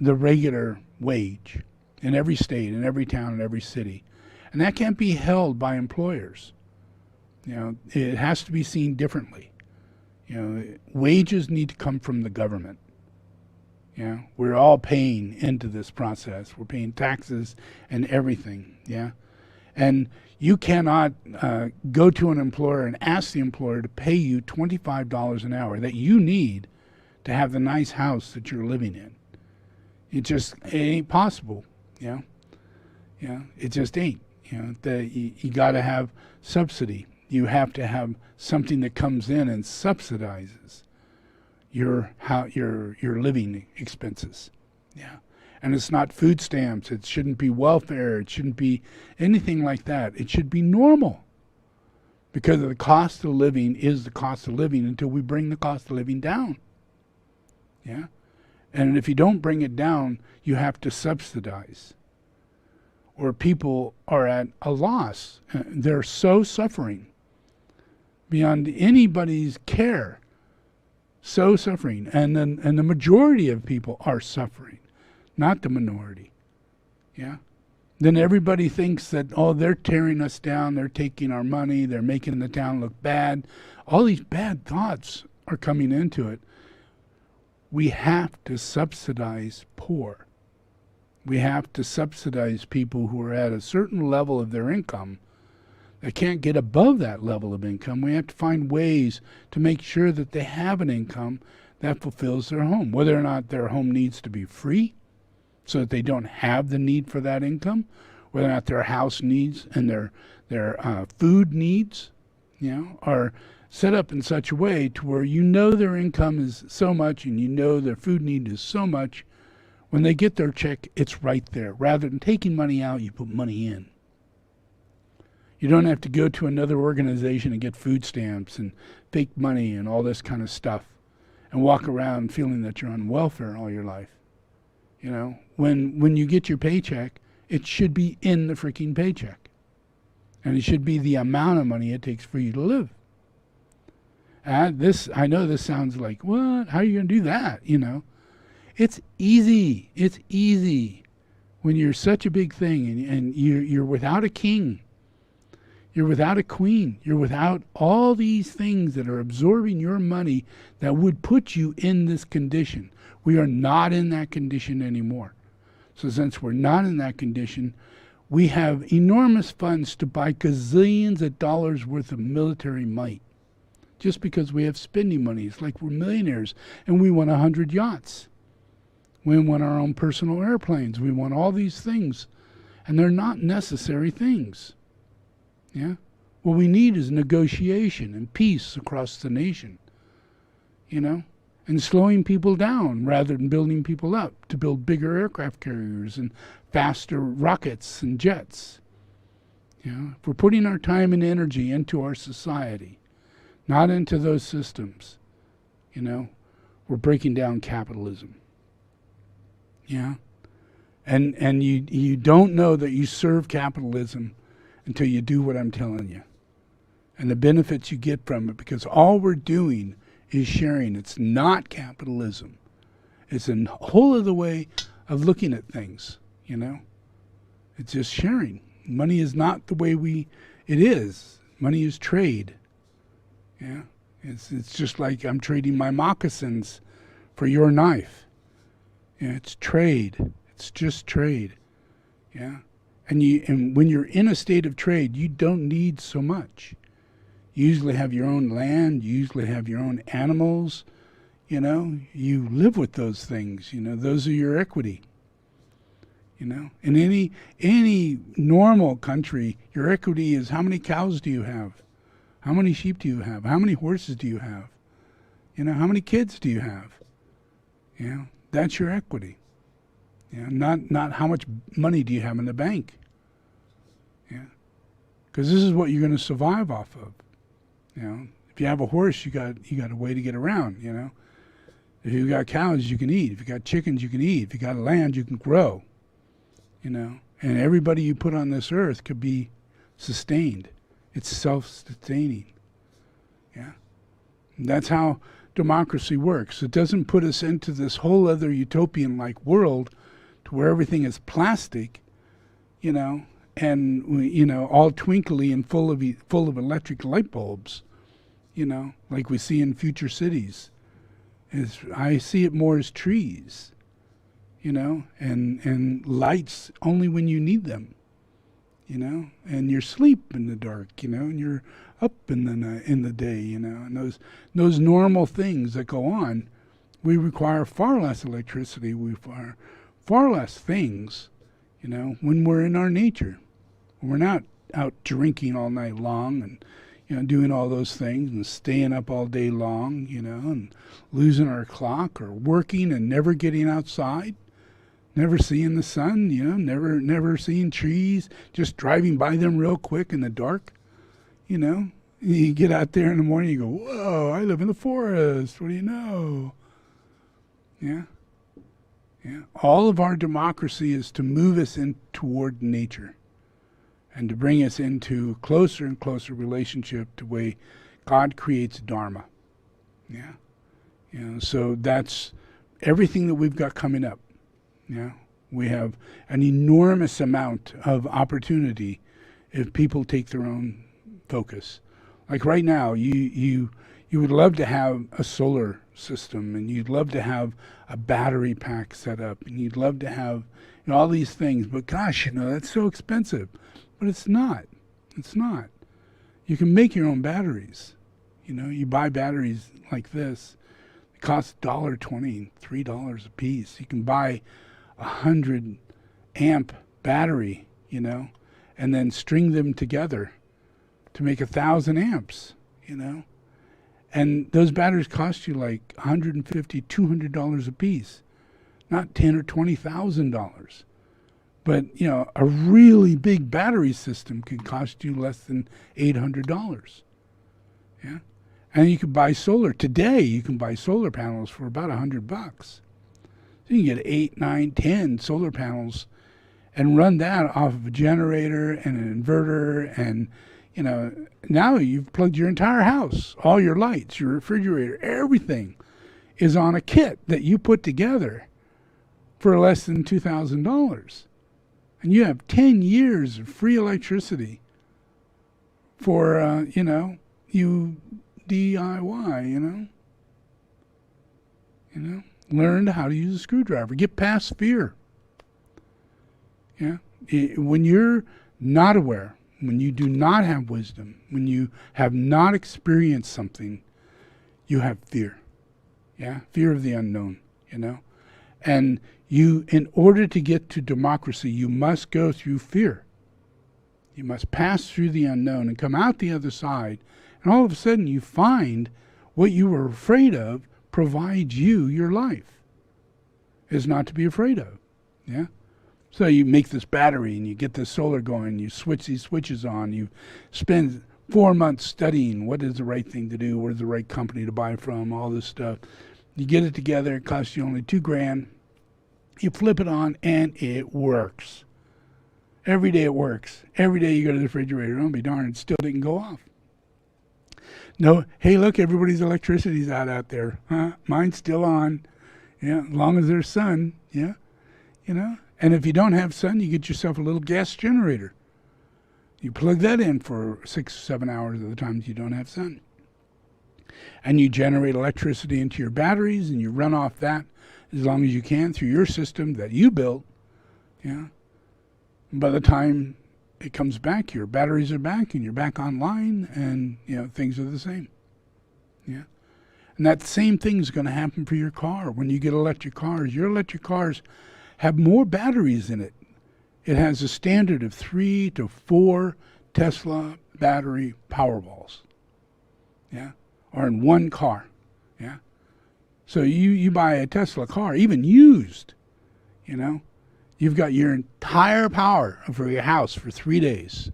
the regular wage in every state, in every town, in every city. And that can't be held by employers. It has to be seen differently. Wages need to come from the government. We're all paying into this process. We're paying taxes and everything. And you cannot go to an employer and ask the employer to pay you $25 an hour that you need to have the nice house that you're living in. It ain't possible. It just ain't. You got to have subsidy. You have to have something that comes in and subsidizes your living expenses. And it's not food stamps. It shouldn't be welfare. It shouldn't be anything like that. It should be normal, because the cost of living is the cost of living until we bring the cost of living down. And if you don't bring it down, you have to subsidize. Or people are at a loss. They're so suffering beyond anybody's care. So suffering. And the majority of people are suffering, not the minority. Then everybody thinks that, they're tearing us down, they're taking our money, they're making the town look bad. All these bad thoughts are coming into it. We have to subsidize poor. We have to subsidize people who are at a certain level of their income that can't get above that level of income. We have to find ways to make sure that they have an income that fulfills their home, whether or not their home needs to be free so that they don't have the need for that income, whether or not their house needs and their food needs, are set up in such a way to where their income is so much and their food need is so much. When they get their check, it's right there. Rather than taking money out, you put money in. You don't have to go to another organization and get food stamps and fake money and all this kind of stuff and walk around feeling that you're on welfare all your life. When you get your paycheck, it should be in the freaking paycheck. And it should be the amount of money it takes for you to live. I know this sounds like, what? How are you going to do that? It's easy. It's easy when you're such a big thing and you're without a king. You're without a queen. You're without all these things that are absorbing your money that would put you in this condition. We are not in that condition anymore. So since we're not in that condition, we have enormous funds to buy gazillions of dollars worth of military might. Just because we have spending money. It's like we're millionaires and we want 100 yachts. We want our own personal airplanes. We want all these things. And they're not necessary things. What we need is negotiation and peace across the nation. And and slowing people down rather than building people up to build bigger aircraft carriers and faster rockets and jets. If we're putting our time and energy into our society, not into those systems, we're breaking down capitalism. And you don't know that you serve capitalism until you do what I'm telling you. And the benefits you get from it, because all we're doing is sharing. It's not capitalism. It's a whole other way of looking at things, It's just sharing. Money is not the way it is. Money is trade. It's just like I'm trading my moccasins for your knife. It's trade. It's just trade. And when you're in a state of trade, you don't need so much. You usually have your own land. You usually have your own animals. You live with those things. Those are your equity. In any normal country, your equity is how many cows do you have? How many sheep do you have? How many horses do you have? How many kids do you have? That's your equity. Not how much money do you have in the bank. Because this is what you're going to survive off of. If you have a horse, you got a way to get around. If you got cows, you can eat. If you got chickens, you can eat. If you got land, you can grow. And everybody you put on this earth could be sustained. It's self-sustaining. And that's how democracy works. It doesn't put us into this whole other utopian-like world to where everything is plastic, and all twinkly and full of electric light bulbs, like we see in future cities. I see it more as trees, and lights only when you need them, and you're asleep in the dark, and you're up in the day, and those normal things that go on, we require far less electricity, we require far less things, when we're in our nature. We're not out drinking all night long and doing all those things and staying up all day long, and losing our clock, or working and never getting outside, never seeing the sun, never seeing trees, just driving by them real quick in the dark, You get out there in the morning, you go, whoa, I live in the forest, what do you know? All of our democracy is to move us in toward nature and to bring us into closer and closer relationship to the way God creates dharma. So that's everything that we've got coming up. We have an enormous amount of opportunity if people take their own focus. Like right now, you would love to have a solar system, and you'd love to have a battery pack set up, and you'd love to have all these things. But gosh, that's so expensive. But it's not. It's not. You can make your own batteries. You buy batteries like this. It costs $1.20, $3 a piece. You can buy 100 amp battery, and then string them together to make 1,000 amps, And those batteries cost you like $150, $200 a piece, not $10,000 or $20,000. But a really big battery system can cost you less than $800. And you can buy solar today. You can buy solar panels for about $100. So you can get 8, 9, 10 solar panels, and run that off of a generator and an inverter, and now you've plugged your entire house, all your lights, your refrigerator, everything is on a kit that you put together for less than $2,000. And you have 10 years of free electricity for, you DIY, Learn how to use a screwdriver. Get past fear. When you're not aware, when you do not have wisdom, when you have not experienced something, you have fear. Fear of the unknown, And in order to get to democracy, you must go through fear. You must pass through the unknown and come out the other side. And all of a sudden you find what you were afraid of provides you your life is not to be afraid of. Yeah? So you make this battery and you get this solar going, you switch these switches on, you spend 4 months studying what is the right thing to do, what is the right company to buy from, all this stuff. You get it together, it costs you only $2,000. You flip it on and it works. Every day it works. Every day you go to the refrigerator, don't be darned, it still didn't go off. No, hey, look, everybody's electricity's out there. Huh? Mine's still on. Yeah, as long as there's sun. Yeah, you know. And if you don't have sun, you get yourself a little gas generator. You plug that in for 6 or 7 hours of the times you don't have sun. And you generate electricity into your batteries, and you run off that as long as you can through your system that you built. Yeah. By the time it comes back, your batteries are back and you're back online, and things are the same. Yeah. And that same thing is going to happen for your car. When you get electric cars, your electric cars have more batteries in it. It has a standard of 3 to 4 Tesla battery Powerballs. Yeah. Or in one car. Yeah. So you buy a Tesla car, even used, you've got your entire power for your house for 3 days.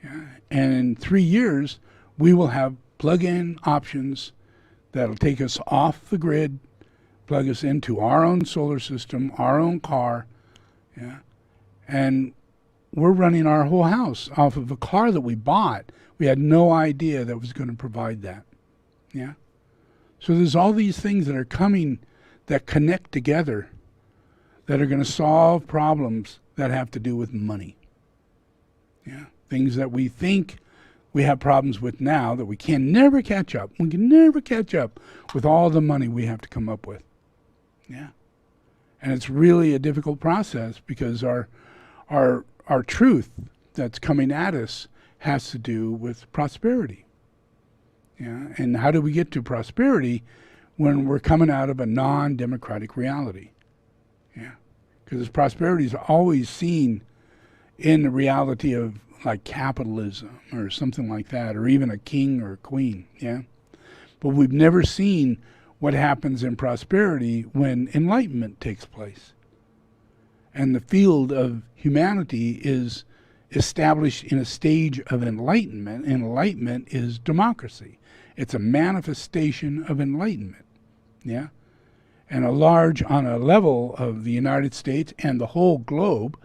Yeah. And in 3 years, we will have plug-in options that'll take us off the grid, plug us into our own solar system, our own car. Yeah. And we're running our whole house off of a car that we bought. We had no idea that was going to provide that. Yeah. So there's all these things that are coming that connect together that are going to solve problems that have to do with money. Yeah. Things that we think we have problems with now that we can never catch up. We can never catch up with all the money we have to come up with. Yeah. And it's really a difficult process because our truth that's coming at us has to do with prosperity. Yeah. And how do we get to prosperity when we're coming out of a non-democratic reality? Yeah. Because prosperity is always seen in the reality of like capitalism or something like that, or even a king or a queen. Yeah. But we've never seen what happens in prosperity when enlightenment takes place. And the field of humanity is established in a stage of enlightenment. Enlightenment is democracy. It's a manifestation of enlightenment. Yeah. And on a level of the United States and the whole globe,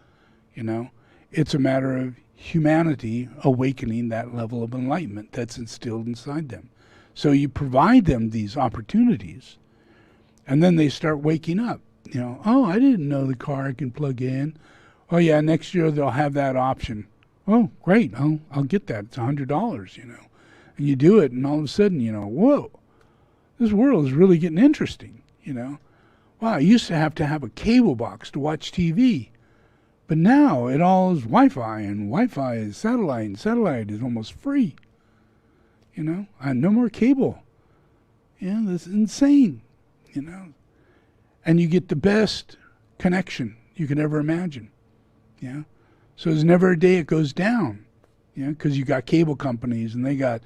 it's a matter of humanity awakening that level of enlightenment that's instilled inside them. So you provide them these opportunities, and then they start waking up. Oh, I didn't know the car I can plug in. Oh yeah, next year they'll have that option. Oh, great, I'll get that. It's $100, And you do it, and all of a sudden, whoa, this world is really getting interesting, Wow, I used to have a cable box to watch TV. But now it all is Wi-Fi, and Wi-Fi is satellite, and satellite is almost free. And no more cable. Yeah, that's insane, And you get the best connection you could ever imagine. Yeah. So there's never a day it goes down. Because you got cable companies, and they got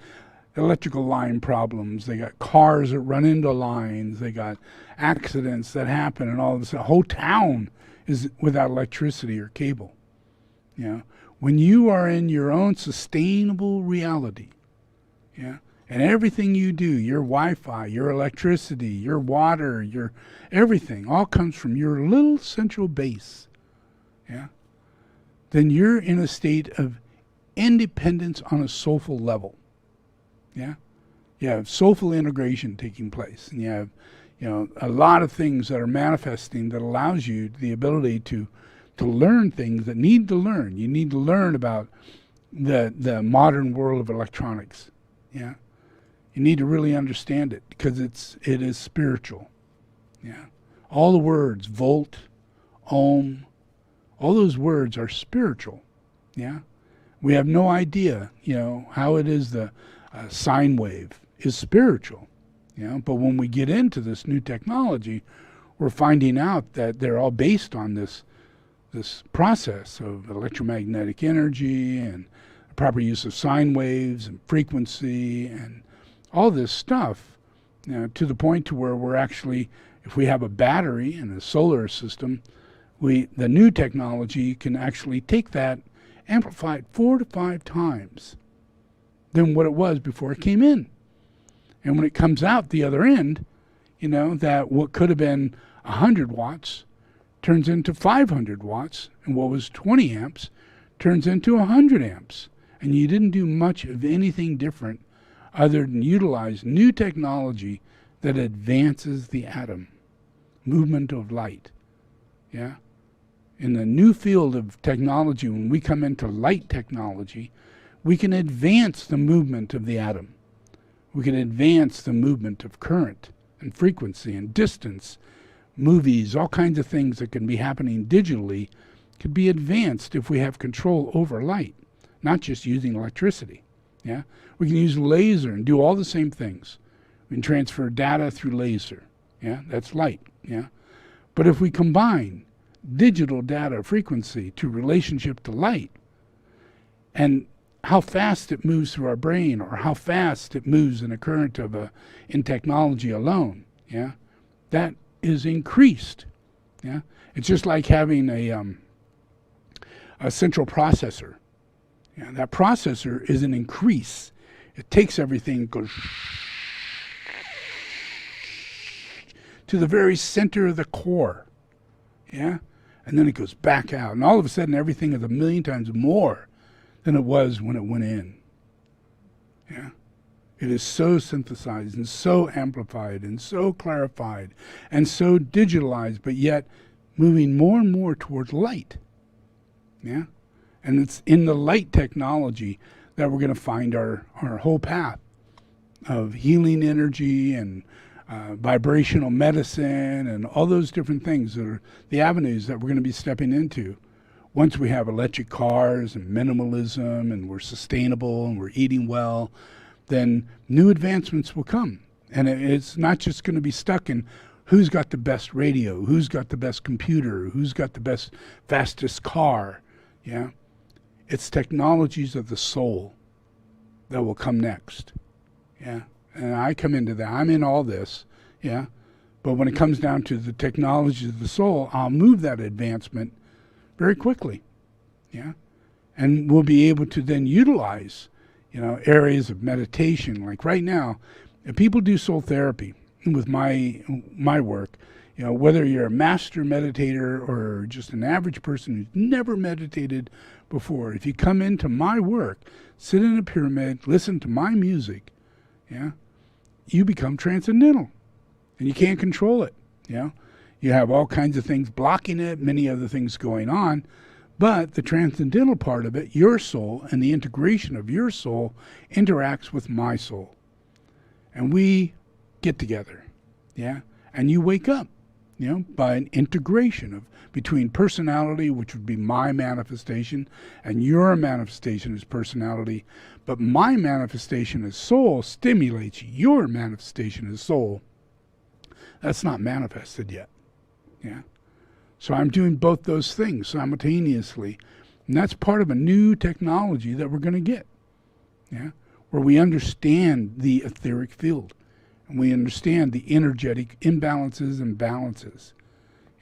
electrical line problems. They got cars that run into lines. They got accidents that happen, and all this. The whole town is without electricity or cable. When you are in your own sustainable reality, and everything you do, your Wi-Fi, your electricity, your water, your everything, all comes from your little central base, then you're in a state of independence on a soulful level. You have soulful integration taking place, and you have a lot of things that are manifesting that allows you the ability to learn things that need to learn. You need to learn about the modern world of electronics. Yeah. You need to really understand it because it is spiritual. Yeah. All the words, volt, ohm, all those words are spiritual. Yeah. We have no idea, how it is the sine wave is spiritual. But when we get into this new technology, we're finding out that they're all based on this process of electromagnetic energy and proper use of sine waves and frequency and all this stuff to the point to where we're actually, if we have a battery and a solar system, the new technology can actually take that, amplify it 4 to 5 times than what it was before it came in. And when it comes out the other end, that what could have been 100 watts turns into 500 watts, and what was 20 amps turns into 100 amps. And you didn't do much of anything different other than utilize new technology that advances the atom, movement of light. Yeah? In the new field of technology, when we come into light technology, we can advance the movement of the atom. We can advance the movement of current and frequency and distance. Movies, all kinds of things that can be happening digitally could be advanced if we have control over light, not just using electricity. Yeah, we can use laser and do all the same things. We can transfer data through laser. Yeah, that's light. Yeah, but if we combine digital data frequency to relationship to light, and how fast it moves through our brain, or how fast it moves in a current in technology alone, yeah, that is increased. Yeah, it's just like having a central processor. Yeah, that processor is an increase. It takes everything, goes to the very center of the core. Yeah, and then it goes back out, and all of a sudden everything is 1,000,000 times more than it was when it went in. Yeah. It is so synthesized and so amplified and so clarified and so digitalized, but yet moving more and more towards light. Yeah. And it's in the light technology that we're going to find our whole path of healing energy and vibrational medicine and all those different things that are the avenues that we're going to be stepping into. Once we have electric cars and minimalism and we're sustainable and we're eating well, then new advancements will come. And it's not just going to be stuck in who's got the best radio, who's got the best computer, who's got the best, fastest car. Yeah, it's technologies of the soul that will come next. Yeah, and I come into that. I'm in all this. Yeah, but when it comes down to the technologies of the soul, I'll move that advancement very quickly. Yeah, and we'll be able to then utilize areas of meditation. Like right now, if people do soul therapy with my work, whether you're a master meditator or just an average person who's never meditated before, if you come into my work, sit in a pyramid, listen to my music, yeah, you become transcendental, and you can't control it. You have all kinds of things blocking it, many other things going on. But the transcendental part of it, your soul, and the integration of your soul interacts with my soul. And we get together, yeah? And you wake up, by an integration between personality, which would be my manifestation, and your manifestation is personality. But my manifestation as soul stimulates your manifestation as soul. That's not manifested yet, yeah? So I'm doing both those things simultaneously. And that's part of a new technology that we're going to get, yeah, where we understand the etheric field and we understand the energetic imbalances and balances.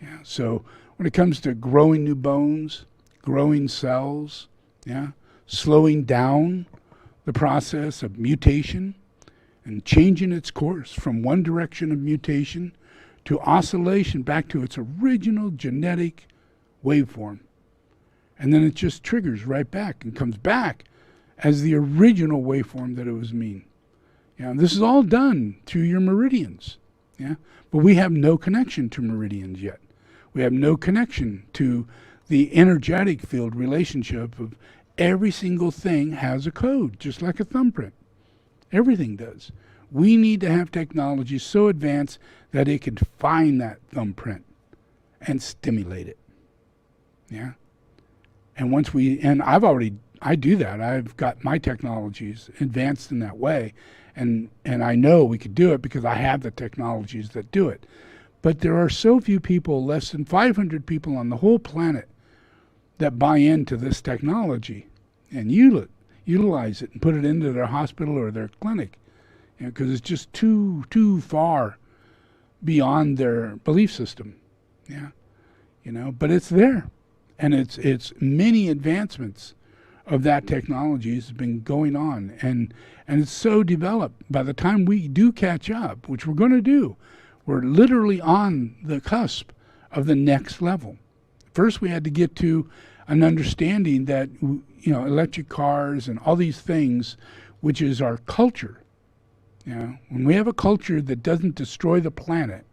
Yeah. So when it comes to growing new bones, growing cells, yeah, slowing down the process of mutation and changing its course from one direction of mutation to oscillation back to its original genetic waveform. And then it just triggers right back and comes back as the original waveform that it was mean. This is all done through your meridians. Yeah, but we have no connection to meridians yet. We have no connection to the energetic field relationship of every single thing has a code, just like a thumbprint. Everything does. We need to have technology so advanced that it can find that thumbprint and stimulate it. Yeah. And I do that. I've got my technologies advanced in that way. And I know we could do it because I have the technologies that do it. But there are so few people, less than 500 people on the whole planet, that buy into this technology and utilize it and put it into their hospital or their clinic. because it's just too far beyond their belief system. Yeah, but it's there, and it's many advancements of that technology has been going on, and it's so developed. By the time we do catch up, which we're going to do, we're literally on the cusp of the next level. First, we had to get to an understanding that electric cars and all these things, which is our culture. When we have a culture that doesn't destroy the planet,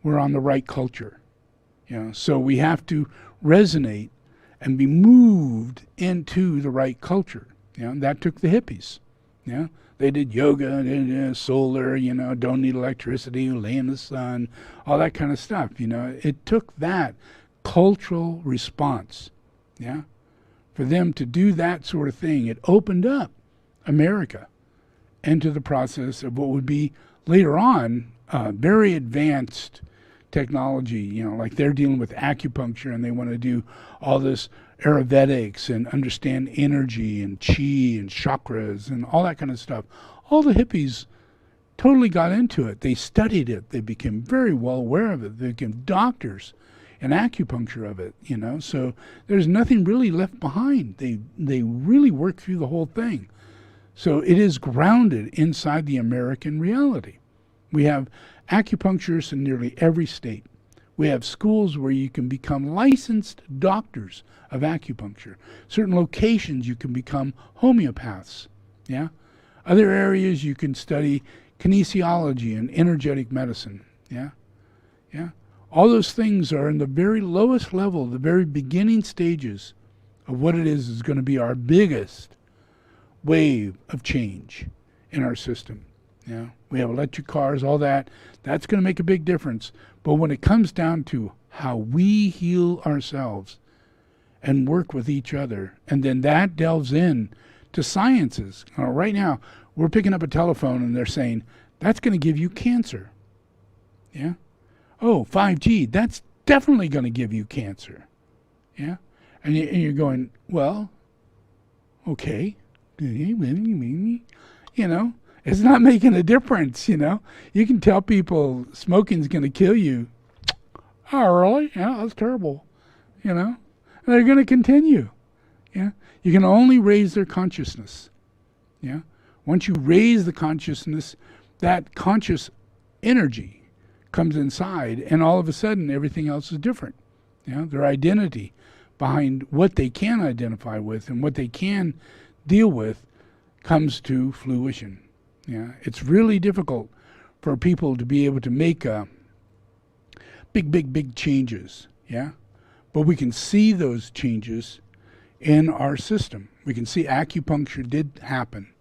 we're on the right culture. So we have to resonate and be moved into the right culture. That took the hippies. They did yoga, solar, don't need electricity, lay in the sun, all that kind of stuff. It took that cultural response, for them to do that sort of thing. It opened up America into the process of what would be later on very advanced technology, like they're dealing with acupuncture and they want to do all this Ayurvedics and understand energy and chi and chakras and all that kind of stuff. All the hippies totally got into it. They studied it. They became very well aware of it. They became doctors in acupuncture of it, So there's nothing really left behind. They really worked through the whole thing. So it is grounded inside the American reality. We have acupuncturists in nearly every state. We have schools where you can become licensed doctors of acupuncture. Certain locations you can become homeopaths. Other areas you can study kinesiology and energetic medicine. All those things are in the very lowest level, the very beginning stages of what it is going to be our biggest wave of change in our system. We have electric cars, all that. That's going to make a big difference. But when it comes down to how we heal ourselves and work with each other, and then that delves in to sciences. Right now, we're picking up a telephone and they're saying, that's going to give you cancer. Oh, 5G, that's definitely going to give you cancer. And you're going, well, okay. It's not making a difference, You can tell people smoking's going to kill you. Oh, really? Yeah, that's terrible. And they're going to continue. You can only raise their consciousness. Once you raise the consciousness, that conscious energy comes inside, and all of a sudden everything else is different. Their identity behind what they can identify with and what they can deal with comes to fruition. It's really difficult for people to be able to make big changes. But we can see those changes in our system. We can see acupuncture did happen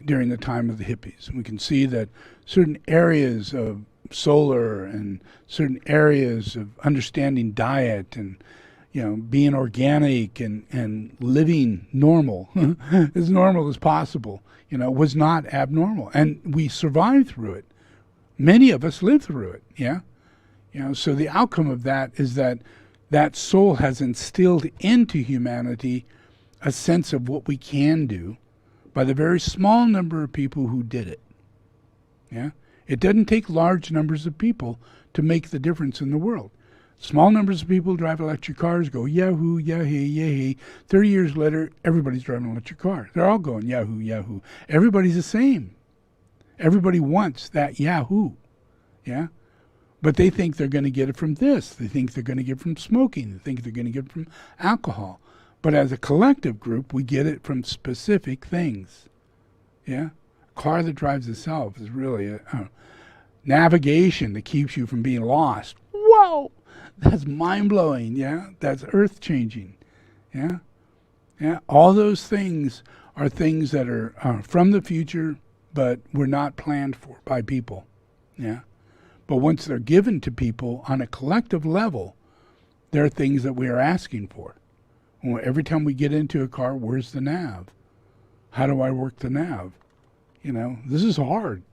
during the time of the hippies. We can see that certain areas of solar and certain areas of understanding diet and being organic and living normal, as normal as possible, was not abnormal. And we survived through it. Many of us lived through it, So the outcome of that is that soul has instilled into humanity a sense of what we can do by the very small number of people who did it. It doesn't take large numbers of people to make the difference in the world. Small numbers of people drive electric cars, go yahoo, yahoo, yahoo. 30 years later, everybody's driving an electric car. They're all going yahoo, yahoo. Everybody's the same. Everybody wants that yahoo. But they think they're going to get it from this. They think they're going to get it from smoking. They think they're going to get it from alcohol. But as a collective group, we get it from specific things. A car that drives itself is really a navigation that keeps you from being lost. Whoa! That's mind-blowing, That's earth-changing, All those things are things that are from the future, but were not planned for by people, But once they're given to people on a collective level, there are things that we are asking for. Every time we get into a car, where's the nav? How do I work the nav? This is hard.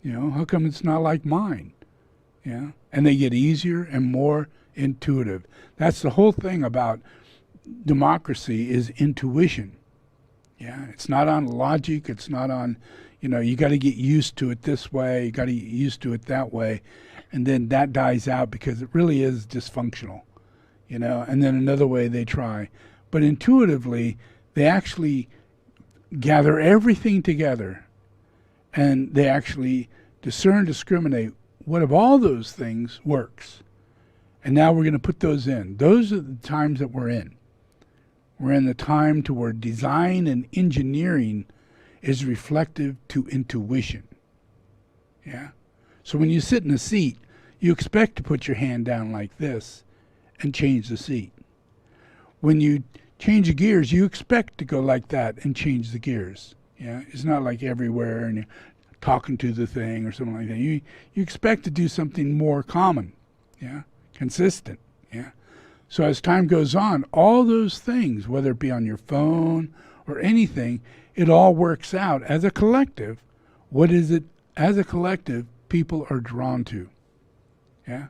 How come it's not like mine? And they get easier and more intuitive. That's the whole thing about democracy is intuition. It's not on logic. It's not on, You know, you got to get used to it this way, you got to get used to it that way, and then that dies out because it really is dysfunctional, you know, and then another way they try. But intuitively, they actually gather everything together, and they actually discriminate what of all those things works. And now we're going to put those in. Those are the times that we're in. We're in the time to where design and engineering is reflective to intuition. Yeah? So when you sit in a seat, you expect to put your hand down like this and change the seat. When you change the gears, you expect to go like that and change the gears. Yeah? It's not like everywhere and you're talking to the thing or something like that. You expect to do something more common, yeah? Consistent, yeah? So as time goes on, all those things, whether it be on your phone or anything, it all works out as a collective. What is it as a collective people are drawn to? Yeah?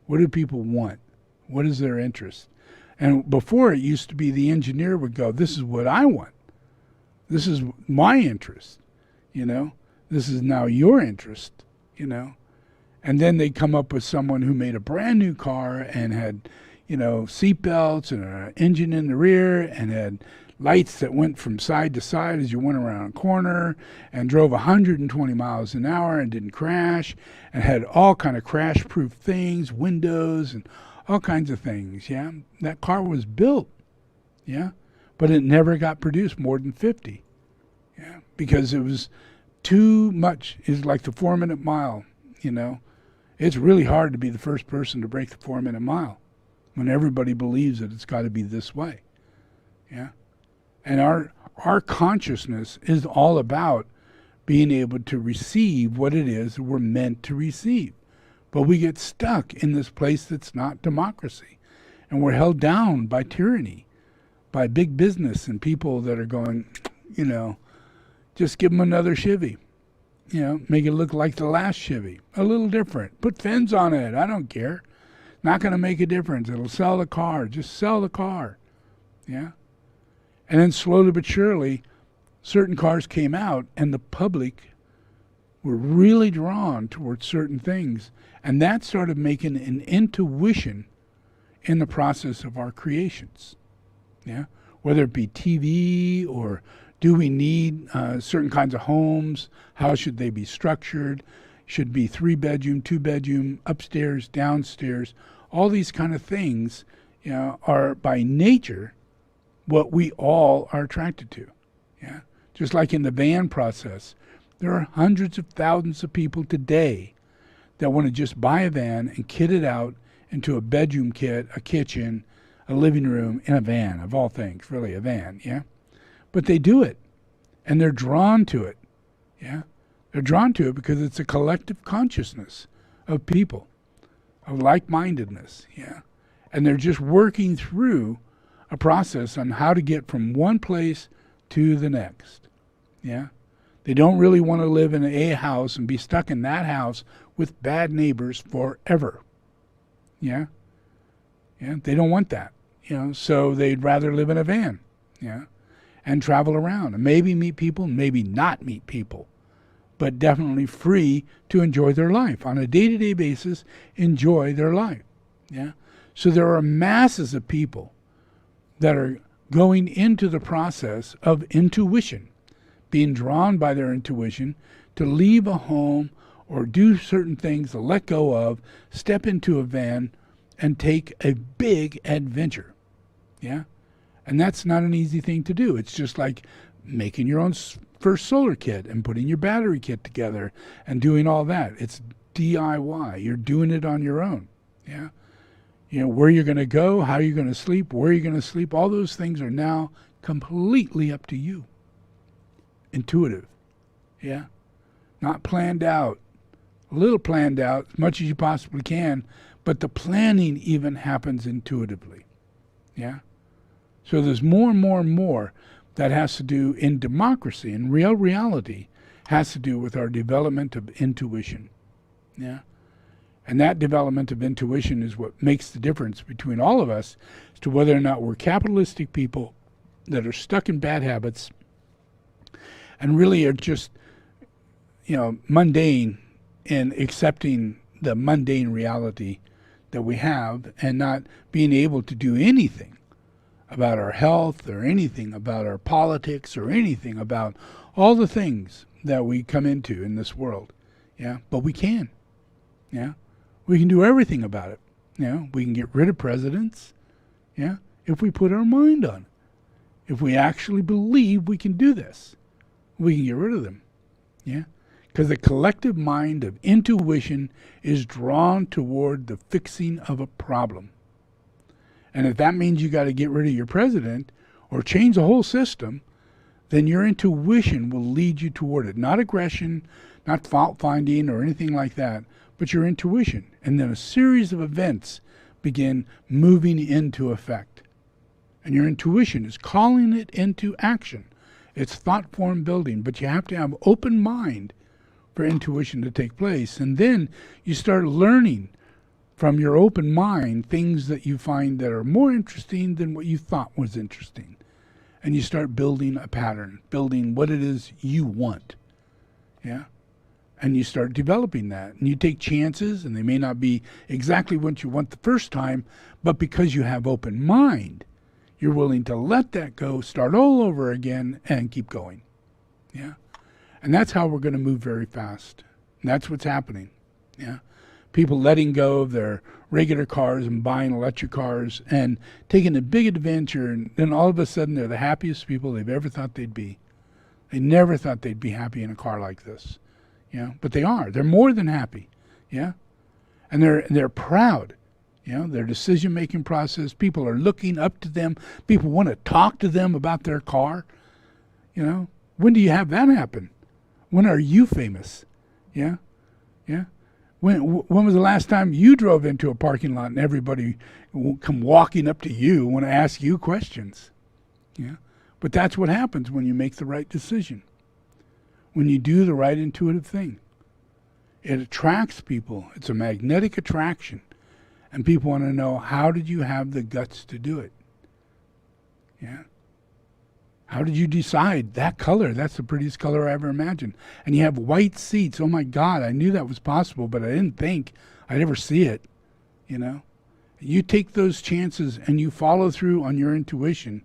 What do people want? What is their interest? And before it used to be the engineer would go, this is what I want. This is my interest, you know? This is now your interest, you know? And then they'd come up with someone who made a brand new car and had, you know, seat belts and an engine in the rear and had lights that went from side to side as you went around a corner and drove 120 miles an hour and didn't crash and had all kind of crash-proof things, windows and all kinds of things, yeah? That car was built, yeah? But it never got produced more than 50, yeah? Because it was too much. It's like the 4-minute mile, you know? It's really hard to be the first person to break the 4-minute mile when everybody believes that it's got to be this way, yeah? And our consciousness is all about being able to receive what it is we're meant to receive. But we get stuck in this place that's not democracy. And we're held down by tyranny, by big business and people that are going, you know, just give them another Chevy. You know, make it look like the last Chevy. A little different. Put fins on it. I don't care. Not going to make a difference. It'll sell the car. Just sell the car. Yeah? And then slowly but surely, certain cars came out and the public were really drawn towards certain things. And that started making an intuition in the process of our creations. Yeah? Whether it be TV or do we need certain kinds of homes? How should they be structured? Should be 3-bedroom, 2-bedroom, upstairs, downstairs. All these kind of things, you know, are by nature what we all are attracted to. Yeah? Just like in the van process, there are hundreds of thousands of people today that want to just buy a van and kit it out into a bedroom kit, a kitchen, a living room in a van, of all things, really a van, yeah? But they do it, and they're drawn to it, yeah? They're drawn to it because it's a collective consciousness of people, of like-mindedness, yeah? And they're just working through a process on how to get from one place to the next, yeah? They don't really want to live in a house and be stuck in that house with bad neighbors forever, yeah? Yeah, they don't want that, you know, so they'd rather live in a van, yeah? And travel around and maybe meet people, maybe not meet people, but definitely free to enjoy their life. On a day-to-day basis, enjoy their life, yeah? So there are masses of people that are going into the process of intuition, being drawn by their intuition to leave a home or do certain things to let go of, step into a van, and take a big adventure, yeah? And that's not an easy thing to do. It's just like making your own first solar kit and putting your battery kit together and doing all that. It's DIY. You're doing it on your own, yeah? You know, where you're going to go, how you're going to sleep, where you're going to sleep, all those things are now completely up to you. Intuitive, yeah? Not planned out. A little planned out, as much as you possibly can, but the planning even happens intuitively, yeah? So there's more and more and more that has to do in democracy, in real reality, has to do with our development of intuition, yeah? And that development of intuition is what makes the difference between all of us as to whether or not we're capitalistic people that are stuck in bad habits and really are just mundane and accepting the mundane reality that we have and not being able to do anything about our health or anything about our politics or anything about all the things that we come into in this world. Yeah, but we can. Yeah, we can do everything about it. Yeah, we can get rid of presidents. Yeah, if we put our mind on it. If we actually believe we can do this, we can get rid of them. Yeah, because the collective mind of intuition is drawn toward the fixing of a problem. And if that means you got to get rid of your president or change the whole system, then your intuition will lead you toward it. Not aggression, not fault finding or anything like that, but your intuition. And then a series of events begin moving into effect. And your intuition is calling it into action. It's thought form building, but you have to have open mind for intuition to take place. And then you start learning from your open mind things that you find that are more interesting than what you thought was interesting. And you start building a pattern, building what it is you want. Yeah? And you start developing that. And you take chances, and they may not be exactly what you want the first time, but because you have open mind, you're willing to let that go, start all over again, and keep going. Yeah? And that's how we're going to move very fast. And that's what's happening. Yeah? People letting go of their regular cars and buying electric cars and taking a big adventure, and then all of a sudden they're the happiest people they've ever thought they'd be. They never thought they'd be happy in a car like this. Yeah? But they are. They're more than happy. Yeah? And they're proud. Their decision-making process, people are looking up to them. People want to talk to them about their car. When do you have that happen? When are you famous? Yeah? Yeah? When was the last time you drove into a parking lot and everybody will come walking up to you and want to ask you questions? Yeah? But that's what happens when you make the right decision. When you do the right intuitive thing. It attracts people. It's a magnetic attraction. And people want to know, how did you have the guts to do it? Yeah? How did you decide that color? That's the prettiest color I ever imagined. And you have white seats. Oh my God, I knew that was possible, but I didn't think I'd ever see it. You take those chances and you follow through on your intuition.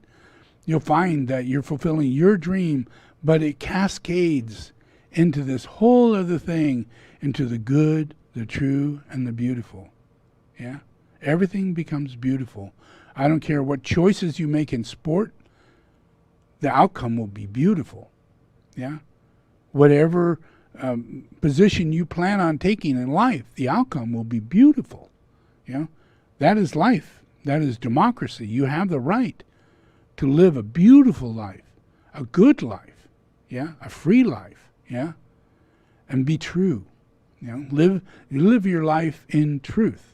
You'll find that you're fulfilling your dream, but it cascades into this whole other thing, into the good, the true, and the beautiful. Yeah? Everything becomes beautiful. I don't care what choices you make in sport, the outcome will be beautiful. Yeah? Whatever position you plan on taking in life, the outcome will be beautiful. Yeah? That is life. That is democracy. You have the right to live a beautiful life, a good life, yeah, a free life, yeah, and be true. Live your life in truth.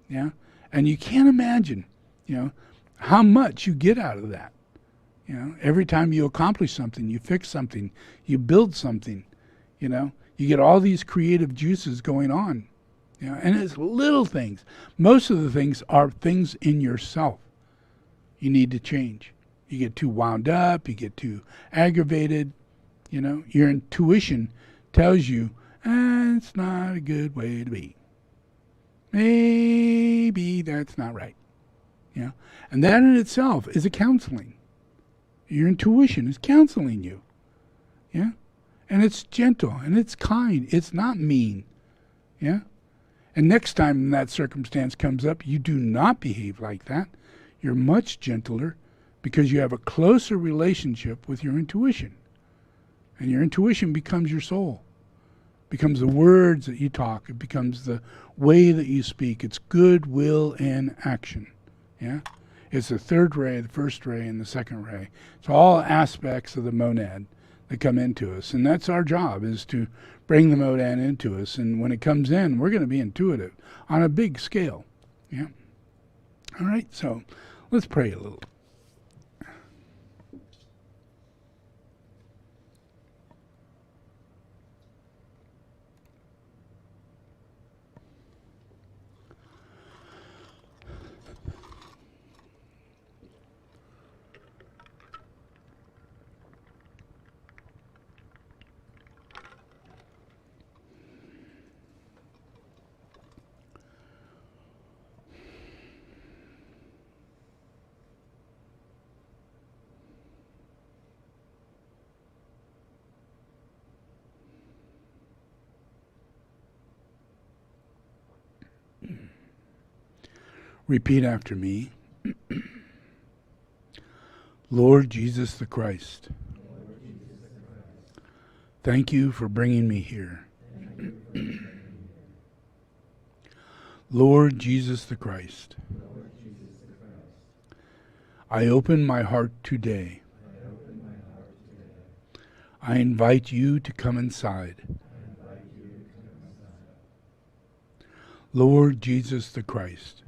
Yeah, and you can't imagine, how much you get out of that. Every time you accomplish something, you fix something, you build something, you get all these creative juices going on. And it's little things. Most of the things are things in yourself you need to change. You get too wound up, you get too aggravated, your intuition tells you, it's not a good way to be. Maybe that's not right. And that in itself is a counseling. Your intuition is counseling you. Yeah? And it's gentle and it's kind. It's not mean. Yeah? And next time that circumstance comes up, you do not behave like that. You're much gentler because you have a closer relationship with your intuition. And your intuition becomes your soul. Becomes the words that you talk. It becomes the way that you speak. It's goodwill in action. Yeah? It's the third ray, the first ray, and the second ray. It's all aspects of the monad that come into us. And that's our job, is to bring the monad into us. And when it comes in, we're going to be intuitive on a big scale. Yeah? All right, so let's pray a little. Repeat after me. Lord Jesus the Christ, thank you for bringing me here. Lord Jesus the Christ, I open my heart today. I invite you to come inside. Lord Jesus the Christ,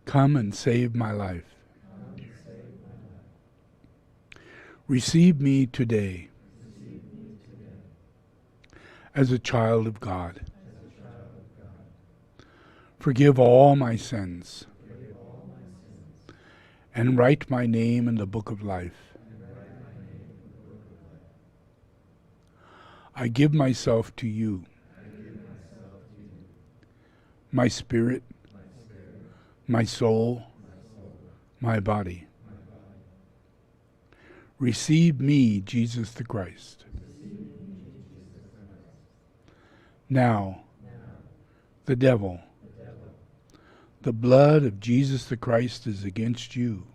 come and save my life. Receive me today as a child of God. Forgive all my sins and write my name in the book of life. I give myself to you, my spirit, my soul, my body. Receive me, Jesus the Christ. Now, the devil, the blood of Jesus the Christ is against you.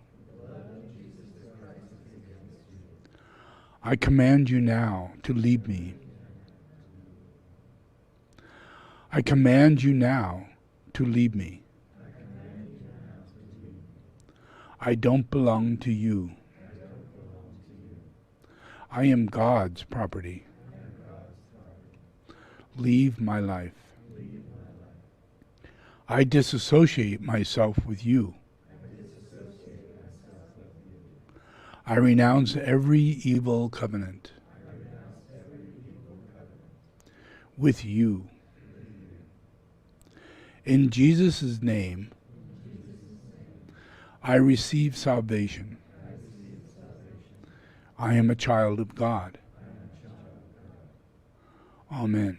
I command you now to leave me. I command you now to leave me. I don't belong to you. I am God's property. Leave my life. I disassociate myself with you. I renounce every evil covenant with you. In Jesus' name, I receive salvation. I am a child of God. Amen.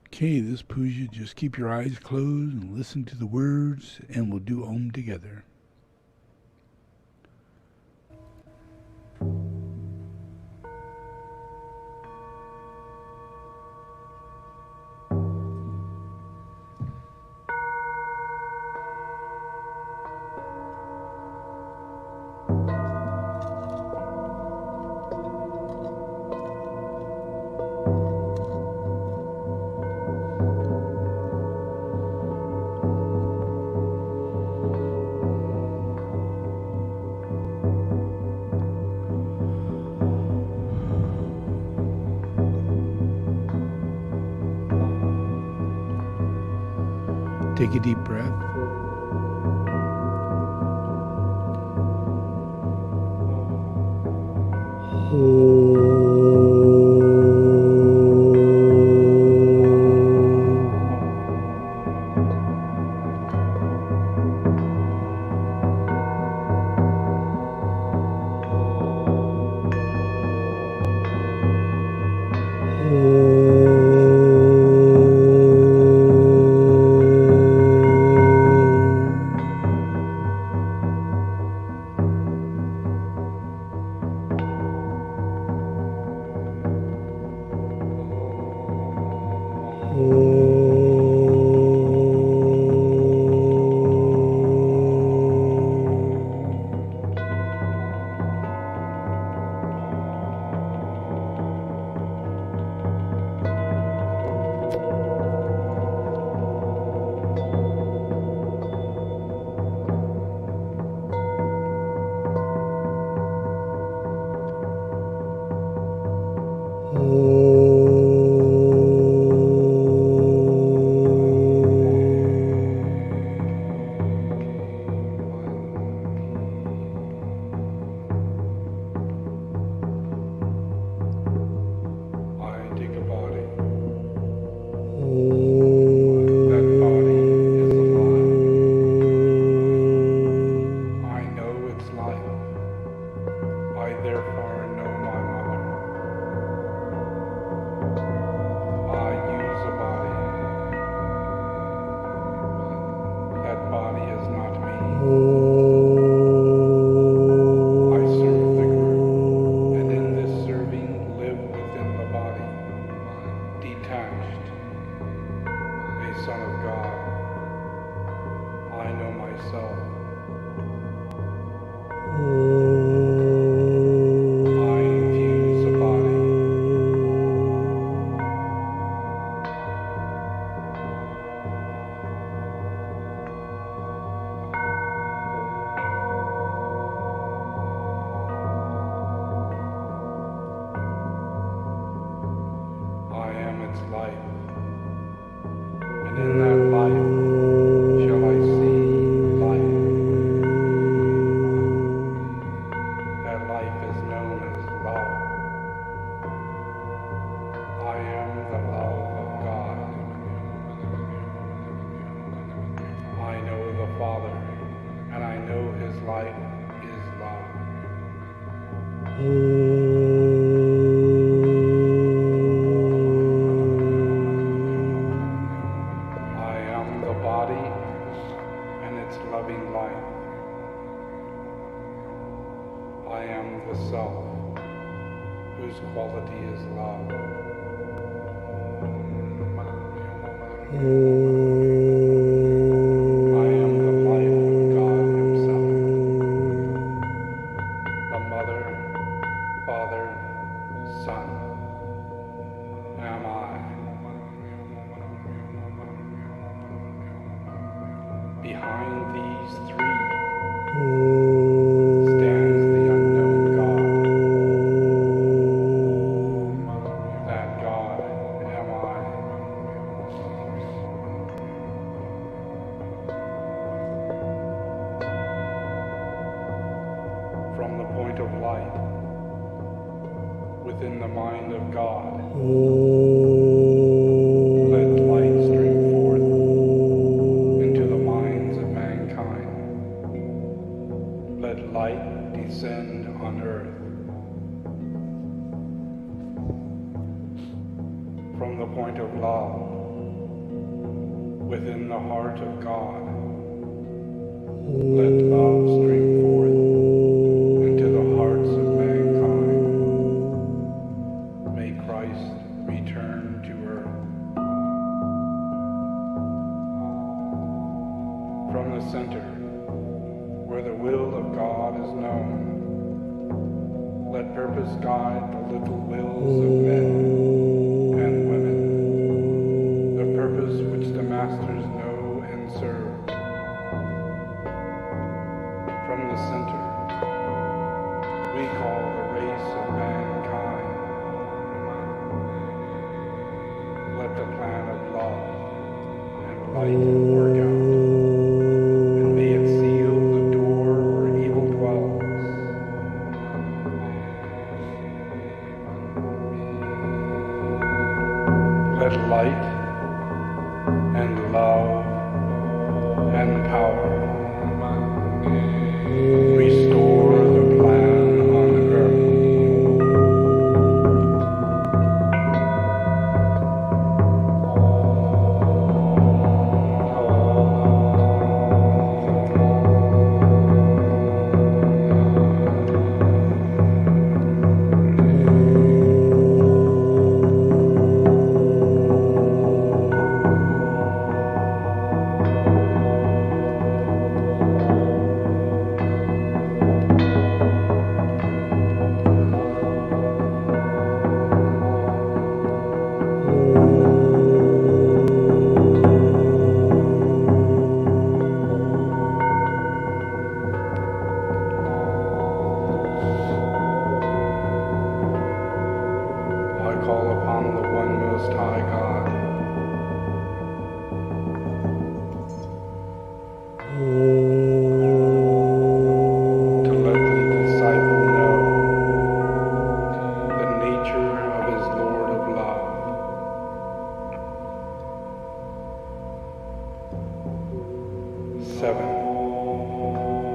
Okay, this puja, just keep your eyes closed and listen to the words, and we'll do Om together. Take a deep breath. its life. And in that life shall I see life. That life is known as love. I am the love of God. I know the Father, and I know His life is love. I am the body and its loving life. I am the self whose quality is love. I am the life of God Himself. The Mother, Father, Son, am I. Behind these three stands the unknown God. That God am I. From the point of light within the mind of God, let light stream forth into the minds of mankind. Let light descend on earth. From the point of love within the heart of God, let love stream forth into the hearts of mankind. May Christ return to earth. From the center, where the will of God is known, let purpose guide the little wills of men and women, the purpose which the masters know and serve. From the center, we call the race of mankind. Let the plan of love and light work out, and may it seal the door where evil dwells. Let light and love and power restore the plan on earth. I call upon the one most high God. To let the disciple know the nature of his Lord of love. Seven,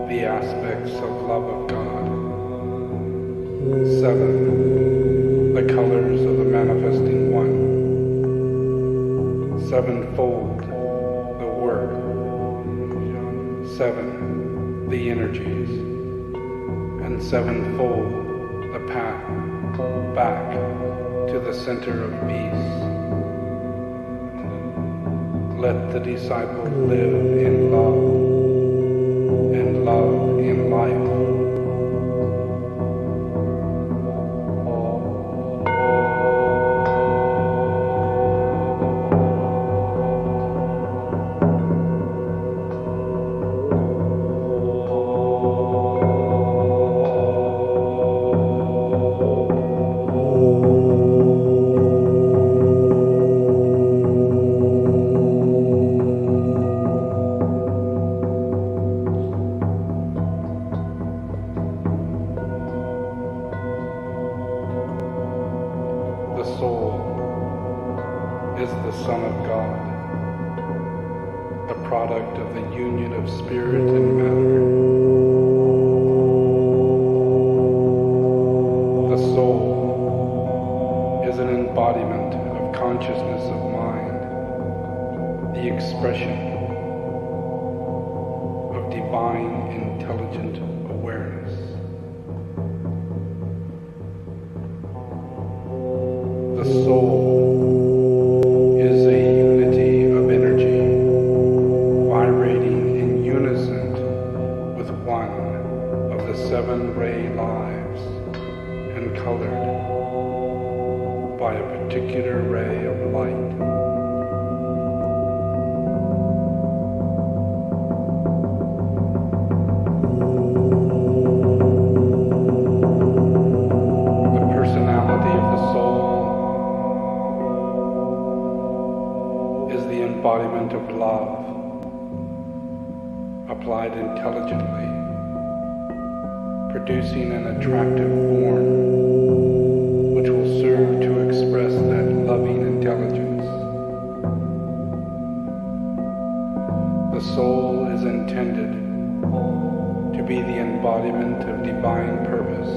the aspects of love of God. Seven, the colors of the manifesting one. Sevenfold, the work. Seven, the energies. And sevenfold, the path back to the center of peace. Let the disciple live in love and love in life. is the Son of God, the product of the union of spirit and matter. The soul is an embodiment of consciousness of mind, the expression of divine intelligent awareness. The soul is a unity of energy, vibrating in unison with one of the 7 ray lives, and colored by a particular ray of light. The personality of the soul is the embodiment of love, applied intelligently, producing an attractive form which will serve to express that loving intelligence. The soul is intended to be the embodiment of divine purpose,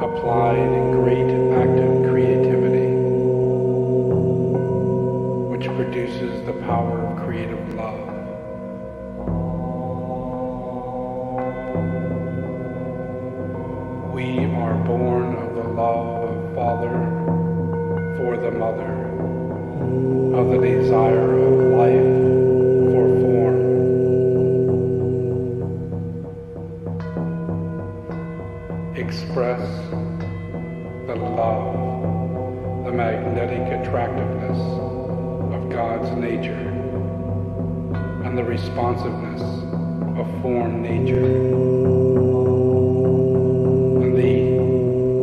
applied in great active creativity, which produces the power of creative love. We are born of the love of Father for the Mother, of the desire of life for form. Express the love, the magnetic attractiveness of God's nature, and the responsiveness of form nature.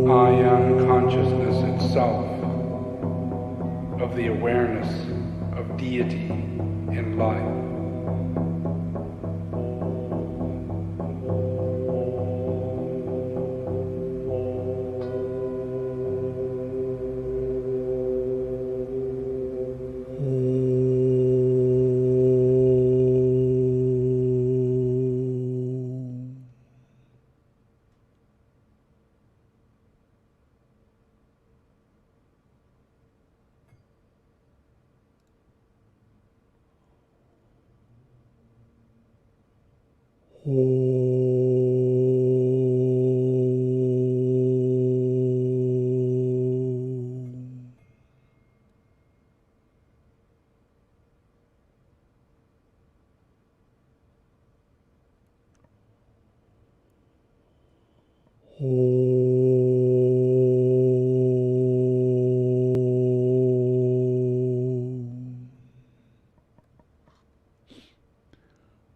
I am consciousness itself of the awareness of deity in life.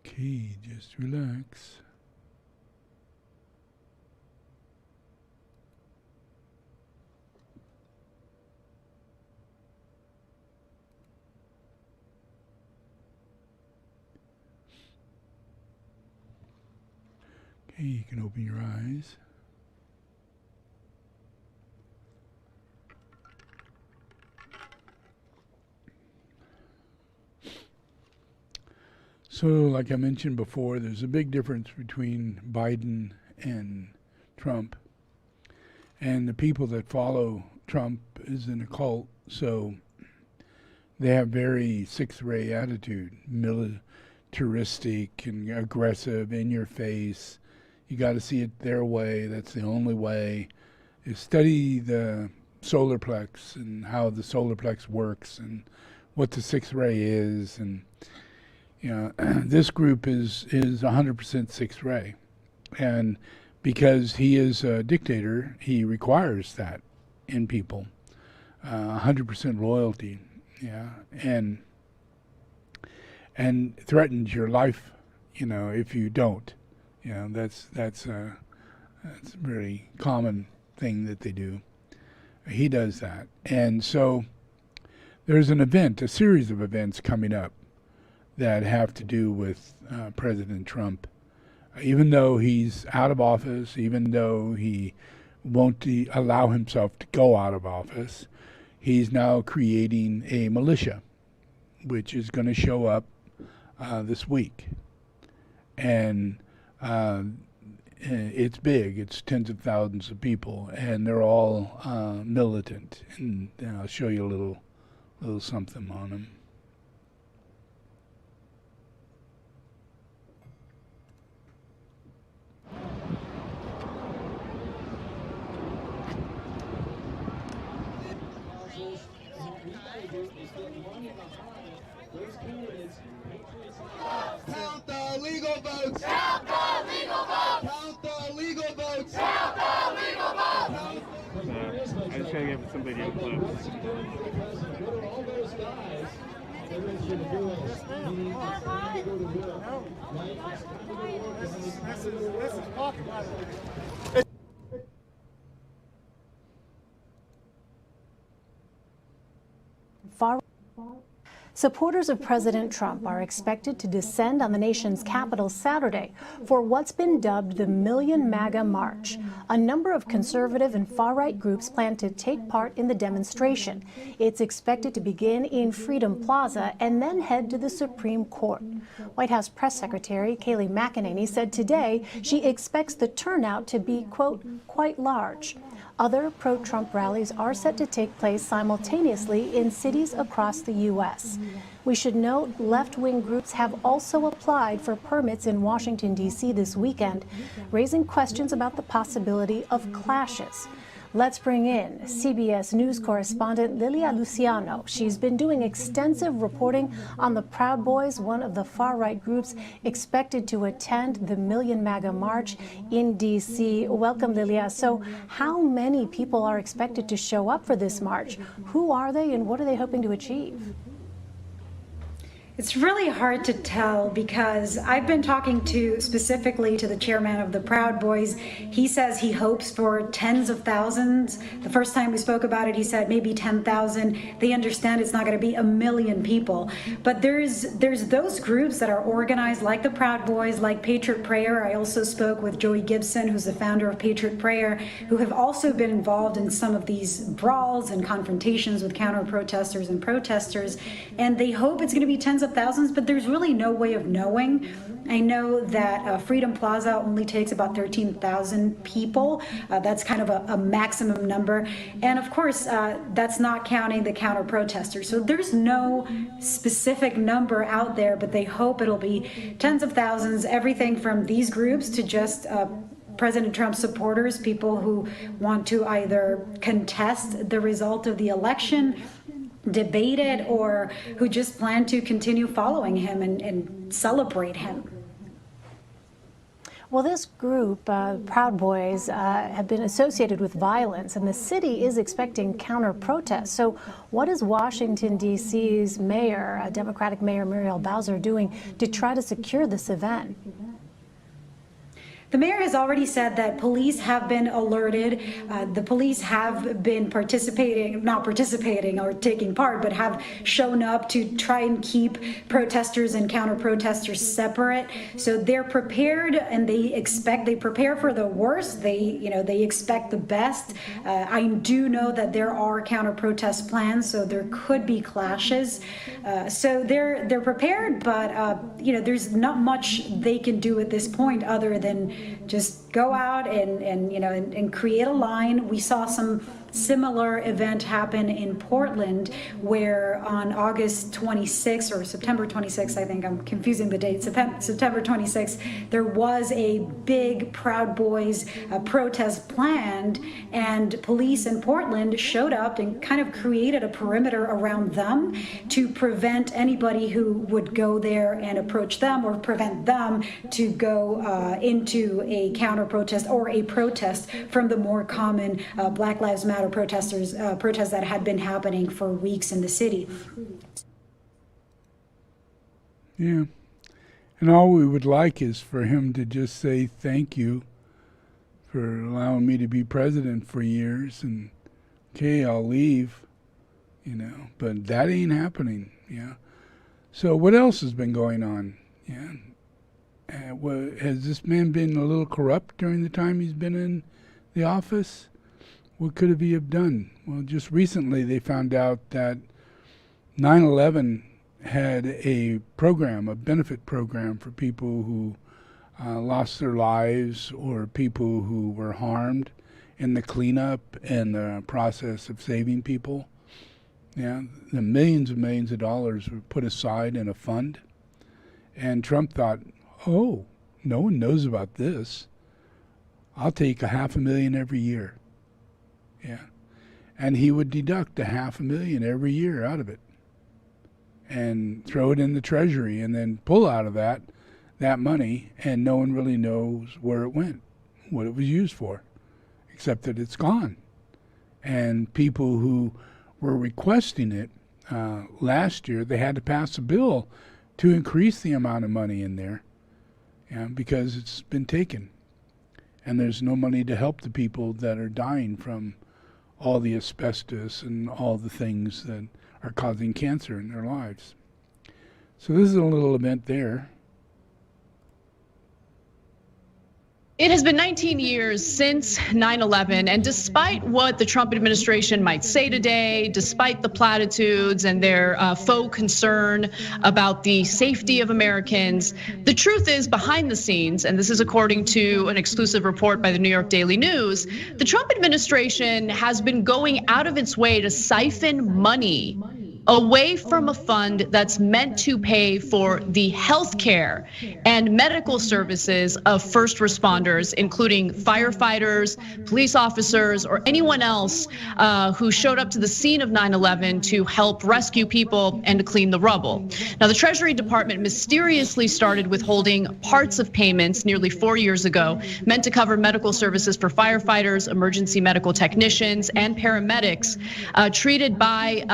Okay, just relax. Okay, you can open your eyes. So, like I mentioned before, there's a big difference between Biden and Trump. And the people that follow Trump is in a cult, so they have very sixth ray attitude, militaristic and aggressive, in your face. You got to see it their way. That's the only way. You study the solar plex and how the solar plex works and what the sixth ray is, and this group is 100% sixth ray, and because he is a dictator, he requires that in people, 100% loyalty, and threatens your life, if you don't. That's a very common thing that they do. He does that, and so there's a series of events coming up that have to do with President Trump. Even though he's out of office, even though he won't allow himself to go out of office. He's now creating a militia, which is going to show up this week. And it's big. It's tens of thousands of people, and they're all militant. And I'll show you a little something on them. Count the legal votes! Count the legal votes! Count the legal votes! Count the legal votes! I just gotta give somebody a clip. All those guys, everyone's going to do it. This is talking about it. Supporters of President Trump are expected to descend on the nation's capital Saturday for what's been dubbed the Million MAGA March. A number of conservative and far-right groups plan to take part in the demonstration. It's expected to begin in Freedom Plaza and then head to the Supreme Court. White House Press Secretary Kayleigh McEnany said today she expects the turnout to be, quote, quite large. Other pro-Trump rallies are set to take place simultaneously in cities across the U.S. We should note left-wing groups have also applied for permits in Washington, D.C. this weekend, raising questions about the possibility of clashes. Let's bring in CBS News correspondent Lilia Luciano. She's been doing extensive reporting on the Proud Boys, one of the far-right groups expected to attend the Million MAGA March in D.C. Welcome, Lilia. So how many people are expected to show up for this march? Who are they and what are they hoping to achieve? It's really hard to tell because I've been talking specifically to the chairman of the Proud Boys. He says he hopes for tens of thousands. The first time we spoke about it, he said maybe 10,000. They understand it's not going to be 1 million people. But there's those groups that are organized like the Proud Boys, like Patriot Prayer. I also spoke with Joey Gibson, who's the founder of Patriot Prayer, who have also been involved in some of these brawls and confrontations with counter-protesters and protesters. And they hope it's going to be tens of thousands, but there's really no way of knowing. I know that Freedom Plaza only takes about 13,000 people. That's kind of a maximum number. And of course, that's not counting the counter protesters. So there's no specific number out there, but they hope it'll be tens of thousands, everything from these groups to just President Trump supporters, people who want to either contest the result of the election, debate it, or who just plan to continue following him and celebrate him. Well, this group, Proud Boys, have been associated with violence, and the city is expecting counter-protests. So what is Washington, D.C.'s mayor, Democratic Mayor Muriel Bowser, doing to try to secure this event? The mayor has already said that police have been alerted. The police have been not participating or taking part, but have shown up to try and keep protesters and counter-protesters separate. So they're prepared, and they prepare for the worst. They expect the best. I do know that there are counter-protest plans, so there could be clashes. So they're prepared, but there's not much they can do at this point other than just go out and create a line. We saw some similar event happen in Portland, where on August 26th or September 26th, I think I'm confusing the date, September 26th, there was a big Proud Boys protest planned, and police in Portland showed up and kind of created a perimeter around them to prevent anybody who would go there and approach them, or prevent them to go into a counter protest or a protest from the more common Black Lives Matter protests that had been happening for weeks in the city. Yeah. And all we would like is for him to just say thank you for allowing me to be president for years, and okay, I'll leave, but that ain't happening. Yeah. So what else has been going on? Yeah. Has this man been a little corrupt during the time he's been in the office? What could he have done? Well, just recently they found out that 9/11 had a program, a benefit program for people who lost their lives or people who were harmed in the cleanup and the process of saving people. Yeah, the millions and millions of dollars were put aside in a fund. And Trump thought, oh, no one knows about this. I'll take $500,000 every year. Yeah. And he would deduct $500,000 every year out of it and throw it in the treasury and then pull out of that money, and no one really knows where it went, what it was used for, except that it's gone. And people who were requesting it last year, they had to pass a bill to increase the amount of money in there, because it's been taken. And there's no money to help the people that are dying from all the asbestos and all the things that are causing cancer in their lives. So this is a little event there. It has been 19 years since 9/11, and despite what the Trump administration might say today, despite the platitudes and their faux concern about the safety of Americans, the truth is behind the scenes, and this is according to an exclusive report by the New York Daily News, the Trump administration has been going out of its way to siphon money away from a fund that's meant to pay for the health care and medical services of first responders, including firefighters, police officers, or anyone else who showed up to the scene of 9/11 to help rescue people and to clean the rubble. Now, the Treasury Department mysteriously started withholding parts of payments nearly 4 years ago, meant to cover medical services for firefighters, emergency medical technicians, and paramedics treated by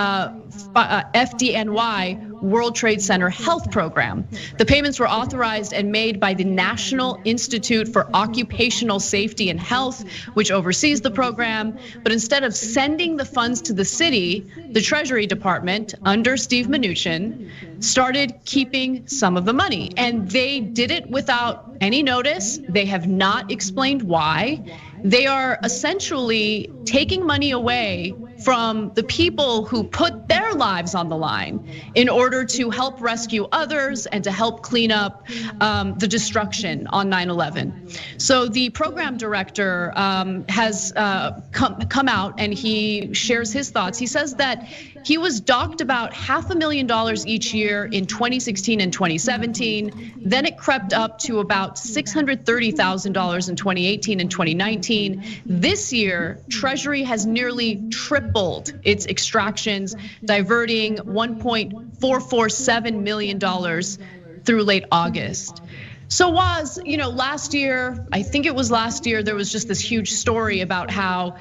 FDNY, World Trade Center Health Program. The payments were authorized and made by the National Institute for Occupational Safety and Health, which oversees the program. But instead of sending the funds to the city, the Treasury Department, under Steve Mnuchin, started keeping some of the money. And they did it without any notice. They have not explained why. They are essentially taking money away from the people who put their lives on the line in order to help rescue others and to help clean up the destruction on 9/11. So the program director has come out and he shares his thoughts. He says that he was docked about $500,000 each year in 2016 and 2017. Then it crept up to about $630,000 in 2018 and 2019. This year, Treasury has nearly tripled its extractions, diverting $1.447 million through late August. So last year, I think it was last year, there was just this huge story about how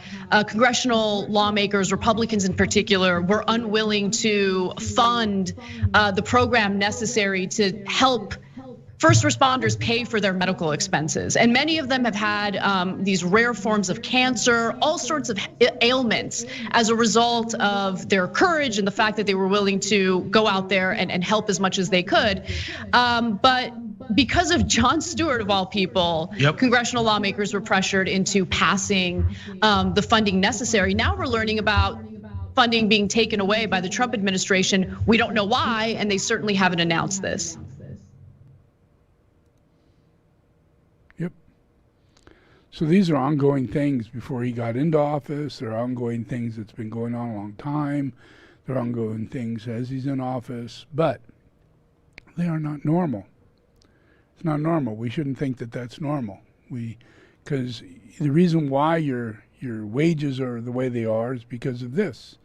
congressional lawmakers, Republicans in particular, were unwilling to fund the program necessary to help first responders pay for their medical expenses. And many of them have had these rare forms of cancer, all sorts of ailments as a result of their courage and the fact that they were willing to go out there and help as much as they could. But because of Jon Stewart, of all people, congressional lawmakers were pressured into passing the funding necessary. Now we're learning about funding being taken away by the Trump administration. We don't know why, and they certainly haven't announced this. So these are ongoing things before he got into office. They're ongoing things that's been going on a long time. They're ongoing things as he's in office, but they are not normal. It's not normal. We shouldn't think that that's normal. Because the reason why your wages are the way they are is because of this.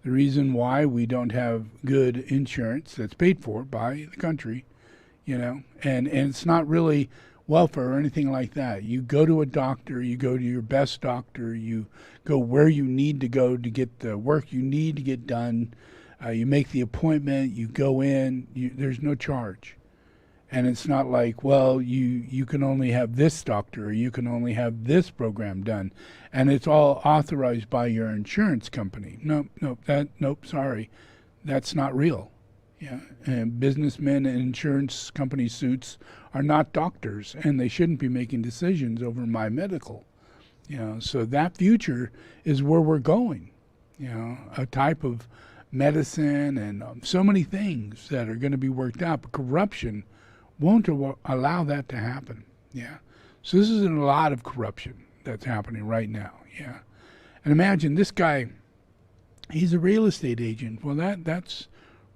The reason why we don't have good insurance that's paid for by the country, and it's not really welfare or anything like that. You go to a doctor, you go to your best doctor, you go where you need to go to get the work you need to get done. You make the appointment, you go in, there's no charge. And it's not like, well, you can only have this doctor or you can only have this program done. And it's all authorized by your insurance company. Nope, sorry. That's not real. Yeah, and businessmen and insurance company suits are not doctors, and they shouldn't be making decisions over my medical. You know, so that future is where we're going. You know, a type of medicine and so many things that are going to be worked out. But corruption won't allow that to happen. Yeah. So this is a lot of corruption that's happening right now. Yeah. And imagine this guy, he's a real estate agent. Well, that's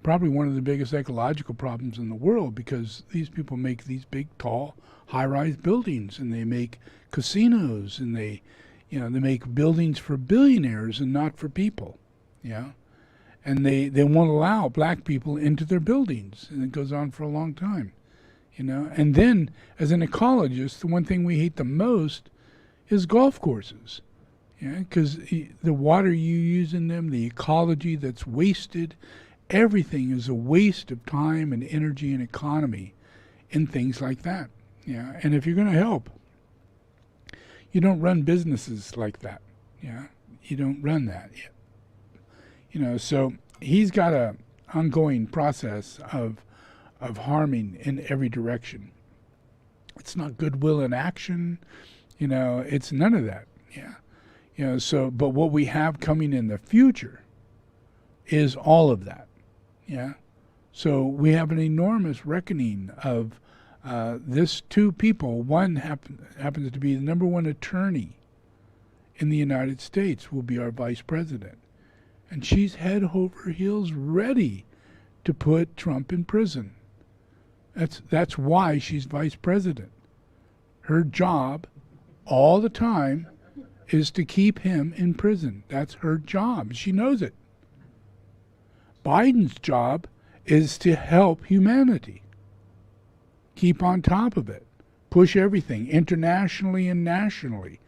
probably one of the biggest ecological problems in the world, because these people make these big, tall, high-rise buildings, and they make casinos, and they make buildings for billionaires and not for people. Yeah. And they won't allow black people into their buildings, and it goes on for a long time. You know, and then as an ecologist, the one thing we hate the most is golf courses. Yeah, because the water you use in them, the ecology that's wasted, everything is a waste of time and energy and economy in things like that. Yeah, and if you're going to help, you don't run businesses like that. Yeah, you don't run that yet. You know, so he's got a ongoing process of harming in every direction. It's not goodwill in action, you know, it's none of that. Yeah. You know, so, but what we have coming in the future is all of that. Yeah. So we have an enormous reckoning of this two people. One happens to be the number one attorney in the United States, will be our vice president. And she's head over heels ready to put Trump in prison. That's why she's vice president. Her job all the time is to keep him in prison. That's her job. She knows it. Biden's job is to help humanity. Keep on top of it. Push everything internationally and nationally.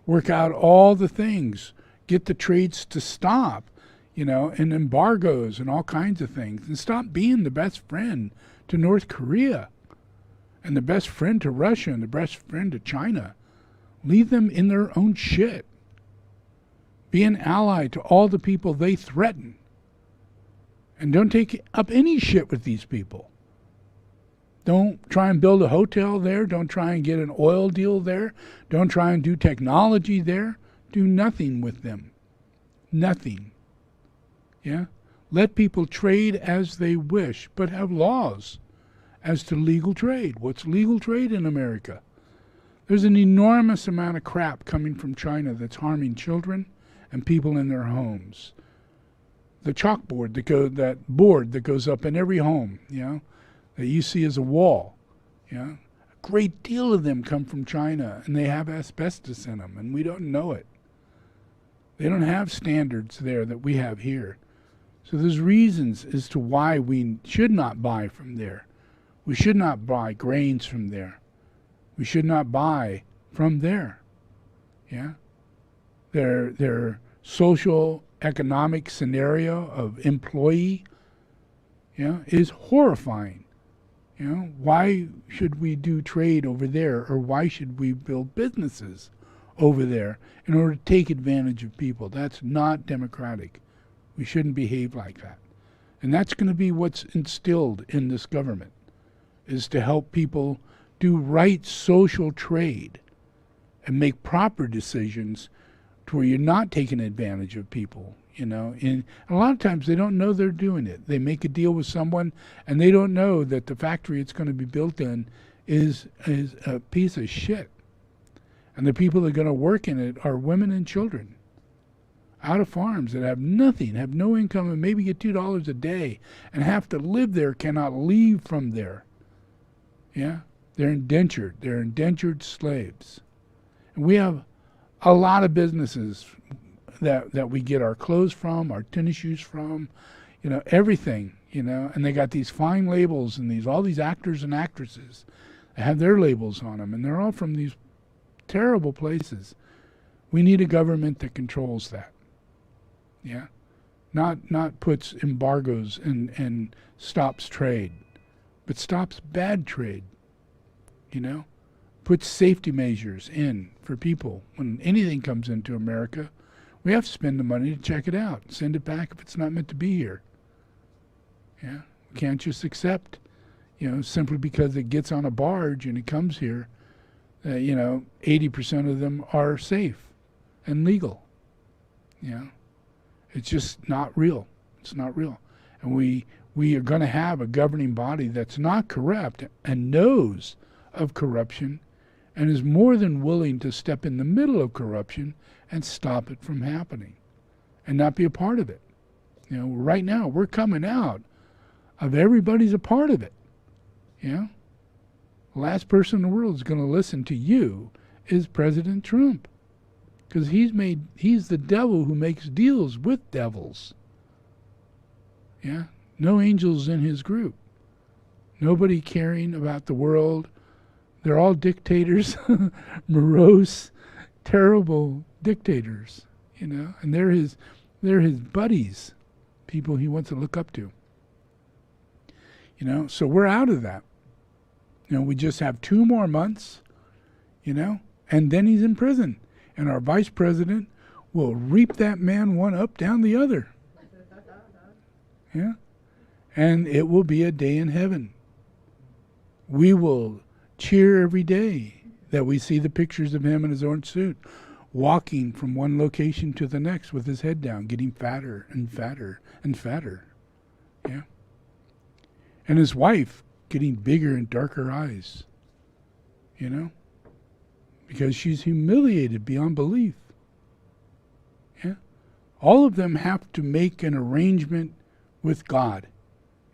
Work out all the things. Get the trades to stop, you know, and embargoes and all kinds of things. And stop being the best friend to North Korea and the best friend to Russia and the best friend to China. Leave them in their own shit. Be an ally to all the people they threaten. And don't take up any shit with these people. Don't try and build a hotel there. Don't try and get an oil deal there. Don't try and do technology there. Do nothing with them. Nothing. Yeah? Let people trade as they wish, but have laws as to legal trade. What's legal trade in America? There's an enormous amount of crap coming from China that's harming children and people in their homes. The chalkboard that board that goes up in every home, you know, that you see as a wall, you know, a great deal of them come from China, and they have asbestos in them, and we don't know it. They don't have standards there that we have here. So there's reasons as to why we should not buy from there. We should not buy grains from there. We should not buy from there. Yeah? Their social economic scenario of employee, you know, is horrifying. You know, why should we do trade over there, or why should we build businesses over there in order to take advantage of people? That's not democratic. We shouldn't behave like that. And that's going to be what's instilled in this government, is to help people do right social trade and make proper decisions to where you're not taking advantage of people, you know. And a lot of times they don't know they're doing it. They make a deal with someone and they don't know that the factory it's going to be built in is a piece of shit. And the people that are going to work in it are women and children out of farms that have nothing, have no income, and maybe get $2 a day and have to live there, cannot leave from there. Yeah? They're indentured. They're indentured slaves. And we have a lot of businesses that we get our clothes from, our tennis shoes from, you know, everything, you know, and they got these fine labels and all these actors and actresses that have their labels on them, and they're all from these terrible places. We need a government that controls that. Yeah? Not puts embargoes and stops trade, but stops bad trade, you know? Puts safety measures in for people. When anything comes into America, we have to spend the money to check it out, send it back if it's not meant to be here. Yeah? We can't just accept, you know, simply because it gets on a barge and it comes here, you know, 80% of them are safe. and legal. It's just not real. It's not real. And we are going to have a governing body that's not corrupt and knows of corruption and is more than willing to step in the middle of corruption and stop it from happening and not be a part of it. Right now we're coming out of everybody's a part of it. The last person in the world is going to listen to you is President Trump, because he's the devil who makes deals with devils. No angels in his group. Nobody caring about the world. They're all dictators, morose, terrible dictators, and they're his buddies, people he wants to look up to. So we're out of that. We just have 2 more months, and then he's in prison. And our vice president will reap that man one up, down the other. And it will be a day in heaven. We will cheer every day that we see the pictures of him in his orange suit, walking from one location to the next with his head down, getting fatter and fatter and fatter. And his wife getting bigger and darker eyes, because she's humiliated beyond belief. All of them have to make an arrangement with God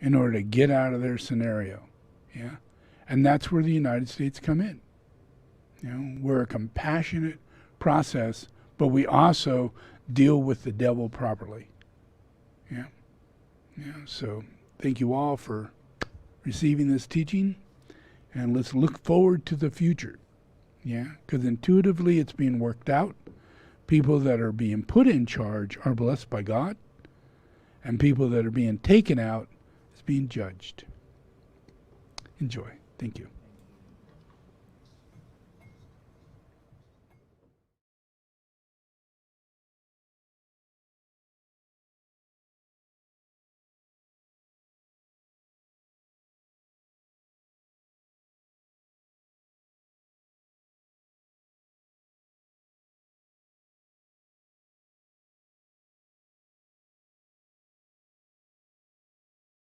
in order to get out of their scenario. And that's where the United States come in. We're a compassionate process, but we also deal with the devil properly. So thank you all for receiving this teaching, and let's look forward to the future. Because intuitively it's being worked out. People that are being put in charge are blessed by God, and people that are being taken out is being judged. Enjoy. Thank you.